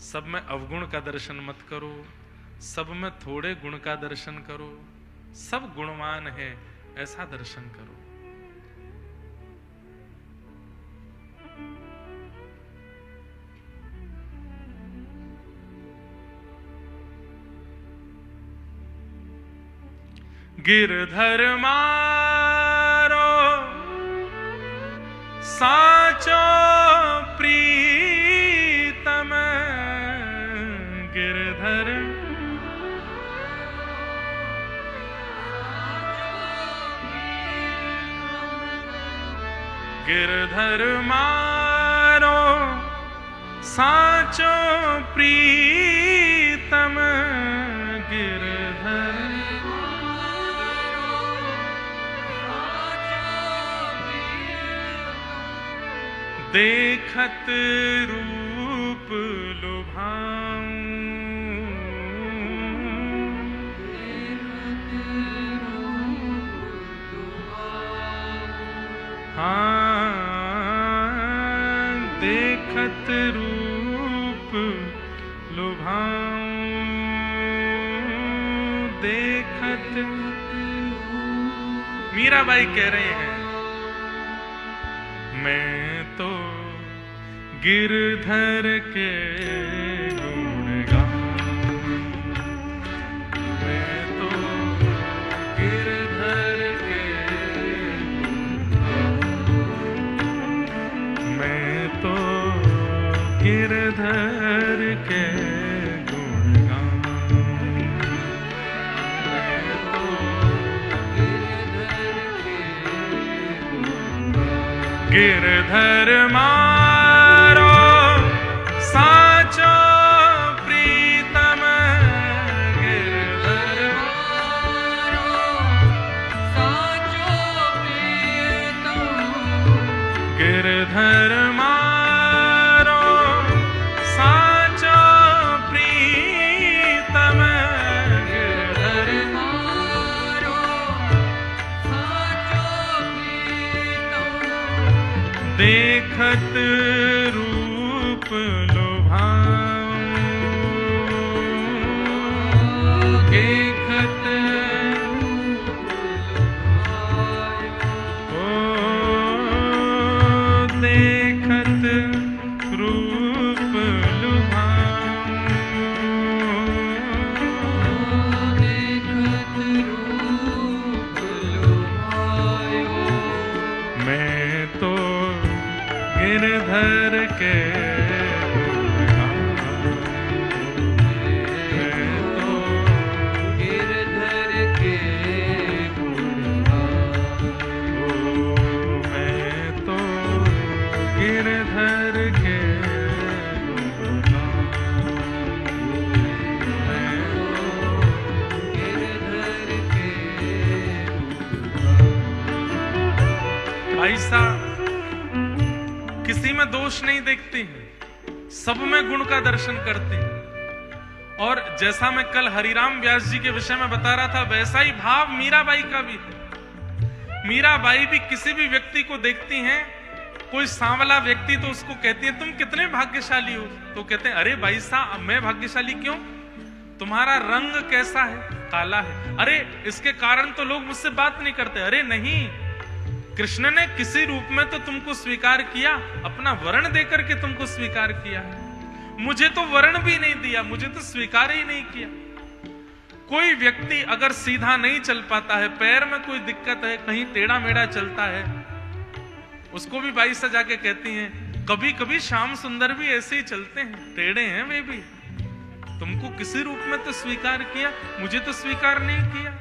सब में अवगुण का दर्शन मत करो, सब में थोड़े गुण का दर्शन करो, सब गुणवान है ऐसा दर्शन करो। गिरधर मारो साचो प्रीतम, गिरधर गिरधर मारो साचो प्रीतम, गिरधर देखत रूप लुभाऊं, हाँ देखत रूप लुभाऊं, देखत। मीराबाई कह रहे हैं, मैं तो गिरधर के गुण गाऊं, गिरधर मारो साचो प्रीतम, गिरधर मारो साचो प्रीतम, गिरधर मारो साचो प्रीतम, गिरधर मारो साचो प्रीतम, देखत रूप लुभाऊं, देखत ओ देखत रूप लुभाऊं, देखत रूप लुभायो, मैं तो गिरधर के मैं तो गिरधर के ओ मैं तो गिरधर के गिरधर के ऐसा किसी में दोष नहीं देखते हैं, सब में गुण का दर्शन करते हैं। और जैसा मैं कल हरिराम व्यास जी के विषय में बता रहा था, वैसा ही भाव मीराबाई का भी है। मीराबाई भी किसी भी व्यक्ति को देखती हैं, कोई सांवला व्यक्ति, तो उसको कहती है तुम कितने भाग्यशाली हो। तो कहते हैं अरे भाई साहब मैं भाग्यशाली क्यों, तुम्हारा रंग कैसा है, काला है। अरे इसके कारण तो लोग मुझसे बात नहीं करते। अरे नहीं, कृष्ण ने किसी रूप में तो तुमको स्वीकार किया, अपना वर्ण देकर के तुमको स्वीकार किया। मुझे तो वर्ण भी नहीं दिया, मुझे तो स्वीकार ही नहीं किया। कोई व्यक्ति अगर सीधा नहीं चल पाता है, पैर में कोई दिक्कत है, कहीं टेढ़ा मेढ़ा चलता है, उसको भी बाई सजा के कहती हैं कभी कभी श्याम सुंदर भी ऐसे ही चलते हैं, टेढ़े हैं वे भी। तुमको किसी रूप में तो स्वीकार किया, मुझे तो स्वीकार नहीं किया।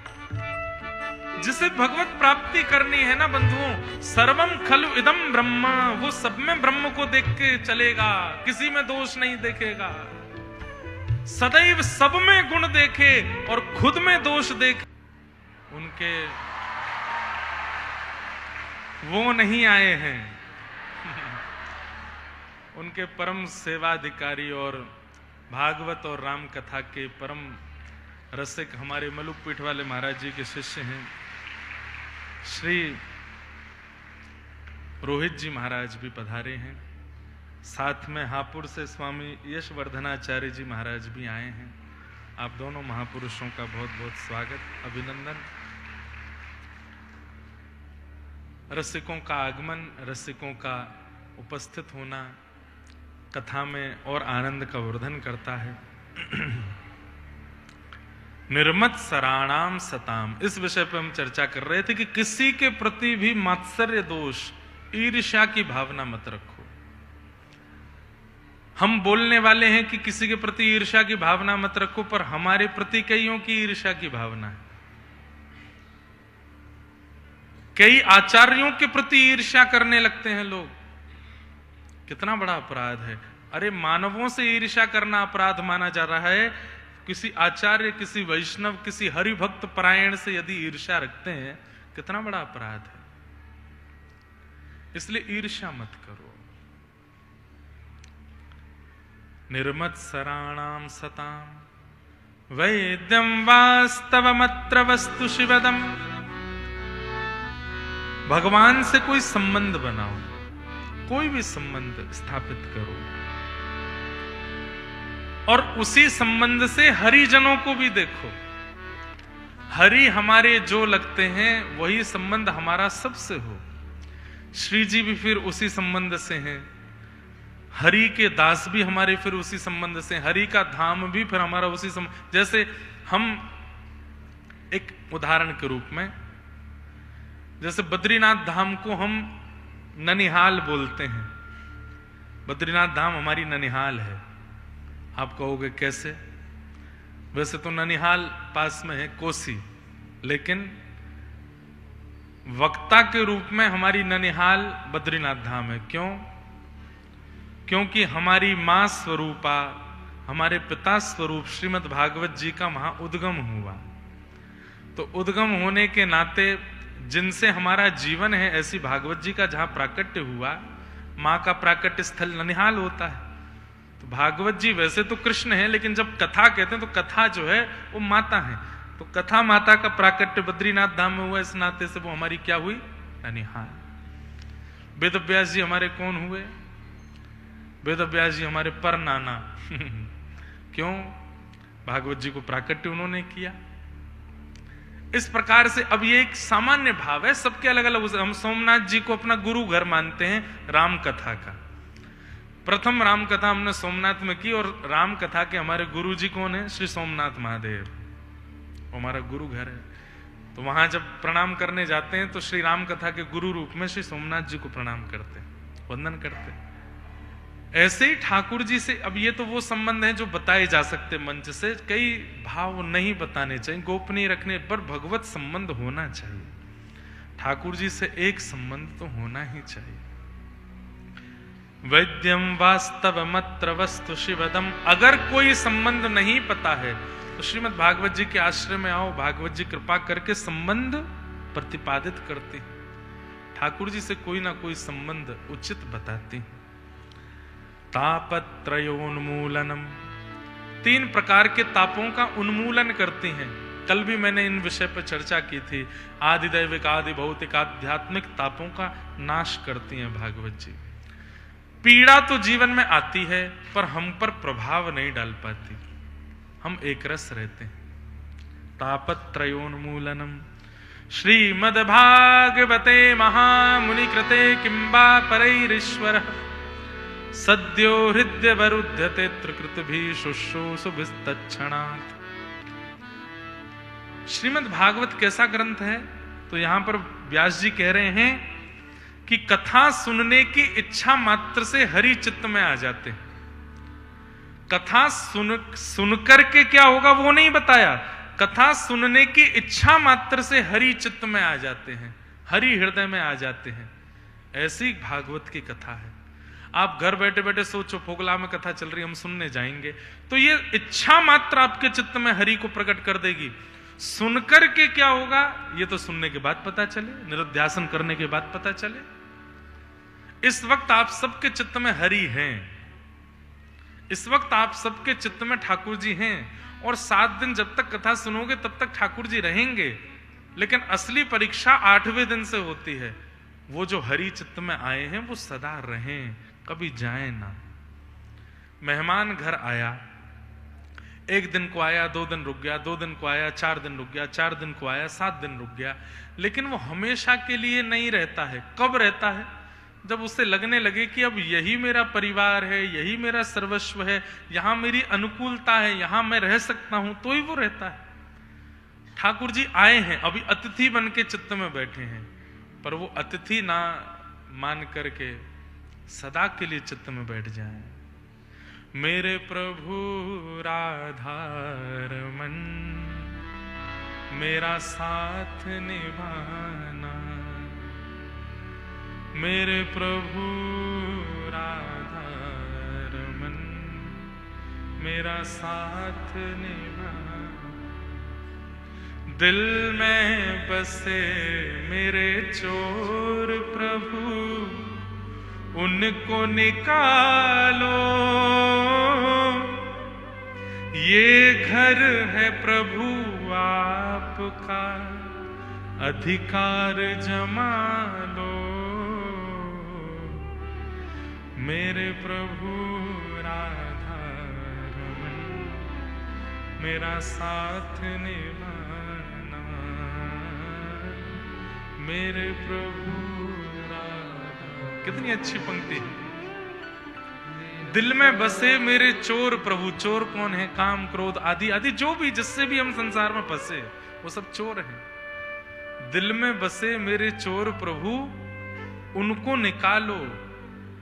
जिसे भगवत प्राप्ति करनी है ना बंधुओं, सर्वम खलु इदम ब्रह्म, वो सब में ब्रह्म को देख के चलेगा, किसी में दोष नहीं देखेगा। सदैव सब में गुण देखे और खुद में दोष देखे। उनके वो नहीं आए हैं। उनके परम सेवाधिकारी और भागवत और राम कथा के परम रसिक हमारे मलुक पीठ वाले महाराज जी के शिष्य हैं श्री रोहित जी महाराज भी पधारे हैं। साथ में हापुड़ से स्वामी यशवर्धनाचार्य जी महाराज भी आए हैं। आप दोनों महापुरुषों का बहुत बहुत स्वागत, अभिनंदन। रसिकों का आगमन, रसिकों का उपस्थित होना कथा में और आनंद का वर्धन करता है। निर्मत सराणाम सताम, इस विषय पर हम चर्चा कर रहे थे कि किसी के प्रति भी मात्सर्य दोष, ईर्ष्या की भावना मत रखो। हम बोलने वाले हैं कि किसी के प्रति ईर्ष्या की भावना मत रखो, पर हमारे प्रति कईयों की ईर्ष्या की भावना है। कई आचार्यों के प्रति ईर्ष्या करने लगते हैं लोग। कितना बड़ा अपराध है। अरे मानवों से ईर्ष्या करना अपराध माना जा रहा है, किसी आचार्य, किसी वैष्णव, किसी हरिभक्त परायण से यदि ईर्ष्या रखते हैं, कितना बड़ा अपराध है। इसलिए ईर्ष्या मत करो। निर्मत सराणाम सताम वैद्यम वास्तवमत्र वस्तु शिवदम। भगवान से कोई संबंध बनाओ, कोई भी संबंध स्थापित करो और उसी संबंध से हरिजनों को भी देखो। हरि हमारे जो लगते हैं वही संबंध हमारा सबसे हो। श्री जी भी फिर उसी संबंध से हैं, हरि के दास भी हमारे फिर उसी संबंध से, हरि का धाम भी फिर हमारा उसी संबंध। जैसे हम एक उदाहरण के रूप में, जैसे बद्रीनाथ धाम को हम ननिहाल बोलते हैं। बद्रीनाथ धाम हमारी ननिहाल है। आप कहोगे कैसे? वैसे तो ननिहाल पास में है कोसी, लेकिन वक्ता के रूप में हमारी ननिहाल बद्रीनाथ धाम है। क्यों? क्योंकि हमारी मां स्वरूपा, हमारे पिता स्वरूप श्रीमद् भागवत जी का वहां उद्गम हुआ। तो उद्गम होने के नाते जिनसे हमारा जीवन है, ऐसी भागवत जी का जहां प्राकट्य हुआ, मां का प्राकट्य स्थल ननिहाल होता है। तो भागवत जी वैसे तो कृष्ण है, लेकिन जब कथा कहते हैं तो कथा जो है वो माता है। तो कथा माता का प्राकट्य बद्रीनाथ धाम में हुआ, इस नाते से वो हमारी क्या हुई? ननिहाल। वेद व्यास जी हमारे कौन हुए? वेद व्यास जी हमारे पर नाना क्यों? भागवत जी को प्राकट्य उन्होंने किया। इस प्रकार से अब ये एक सामान्य भाव है, सबके अलग अलग। हम सोमनाथ जी को अपना गुरु घर मानते हैं राम कथा का। प्रथम राम कथा हमने सोमनाथ में की, और राम कथा के हमारे गुरु जी कौन है? श्री सोमनाथ महादेव, हमारा गुरु घर है। तो वहां जब प्रणाम करने जाते हैं तो श्री राम कथा के गुरु रूप में श्री सोमनाथ जी को प्रणाम करते हैं, वंदन करते हैं। ऐसे ही ठाकुर जी से, अब ये तो वो संबंध है जो बताए जा सकते मंच से, कई भाव नहीं बताने चाहिए, गोपनीय रखने पर भगवत संबंध होना चाहिए। ठाकुर जी से एक संबंध तो होना ही चाहिए। वैद्यम वास्तव मत्र वस्तु शिवदम। अगर कोई संबंध नहीं पता है तो श्रीमद् भागवत जी के आश्रय में आओ, भागवत जी कृपा करके संबंध प्रतिपादित करते हैं। ठाकुर जी से कोई ना कोई संबंध उचित बताते हैं। तापत्रयोन्मूलनम, 3 प्रकार के तापों का उन्मूलन करते हैं। कल भी मैंने इन विषय पर चर्चा की थी। आदि दैविक, आदि भौतिक, आध्यात्मिक तापों का नाश करती हैं भागवत जी। पीड़ा तो जीवन में आती है पर हम पर प्रभाव नहीं डाल पाती, हम एक रस रहते हैं। तापत्रयोन्मूलनम श्रीमद्भागवते महामुनि कृते किंबा परैरीश्वर सद्यो हृदय वरुध्यते त्रिकृत भी शुश्रूषुभिस्तच्छणात्। श्रीमद् भागवत कैसा ग्रंथ है? तो यहां पर व्यास जी कह रहे हैं कि कथा सुनने की इच्छा मात्र से हरि चित्त में आ जाते हैं। कथा सुनकर के क्या होगा वो नहीं बताया, कथा सुनने की इच्छा मात्र से हरि चित्त में आ जाते हैं, हरि हृदय में आ जाते हैं। ऐसी भागवत की कथा है। आप घर बैठे बैठे सोचो, फोगला में कथा चल रही, हम सुनने जाएंगे, तो ये इच्छा मात्र आपके चित्त में हरि को प्रकट कर देगी। सुनकर के क्या होगा ये तो सुनने के बाद पता चले, निरुध्यासन करने के बाद पता चले। इस वक्त आप सबके चित्त में हरि हैं, इस वक्त आप सबके चित्त में ठाकुर जी हैं, और 7 दिन जब तक कथा सुनोगे तब तक ठाकुर जी रहेंगे। लेकिन असली परीक्षा 8वें दिन से होती है। वो जो हरि चित्त में आए हैं वो सदा रहें, कभी जाए ना। मेहमान घर आया, 1 दिन को आया, 2 दिन रुक गया, 2 दिन को आया, 4 दिन रुक गया, 4 दिन को आया, 7 दिन रुक गया, लेकिन वो हमेशा के लिए नहीं रहता है। कब रहता है? जब उसे लगने लगे कि अब यही मेरा परिवार है, यही मेरा सर्वस्व है, यहां मेरी अनुकूलता है, यहां मैं रह सकता हूं, तो ही वो रहता है। ठाकुर जी आए हैं, अभी अतिथि बन के चित्त में बैठे हैं, पर वो अतिथि ना मान करके सदा के लिए चित्त में बैठ जाएं। मेरे प्रभु राधार मन मेरा साथ निभाना, मेरे प्रभु राधार मन मेरा साथ निभाना। दिल में बसे मेरे चोर प्रभु उनको निकालो, ये घर है प्रभु आपका अधिकार जमा लो। मेरे प्रभु राधा रमन मेरा साथ निभाना, मेरे प्रभु राधा। कितनी अच्छी पंक्ति है। दिल में बसे मेरे चोर प्रभु। चोर कौन है? काम क्रोध आदि आदि जो भी, जिससे भी हम संसार में फंसे, वो सब चोर हैं। दिल में बसे मेरे चोर प्रभु उनको निकालो,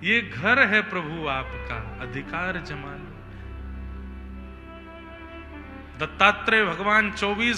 ये घर है प्रभु आपका अधिकार जमा लो। दत्तात्रेय भगवान 24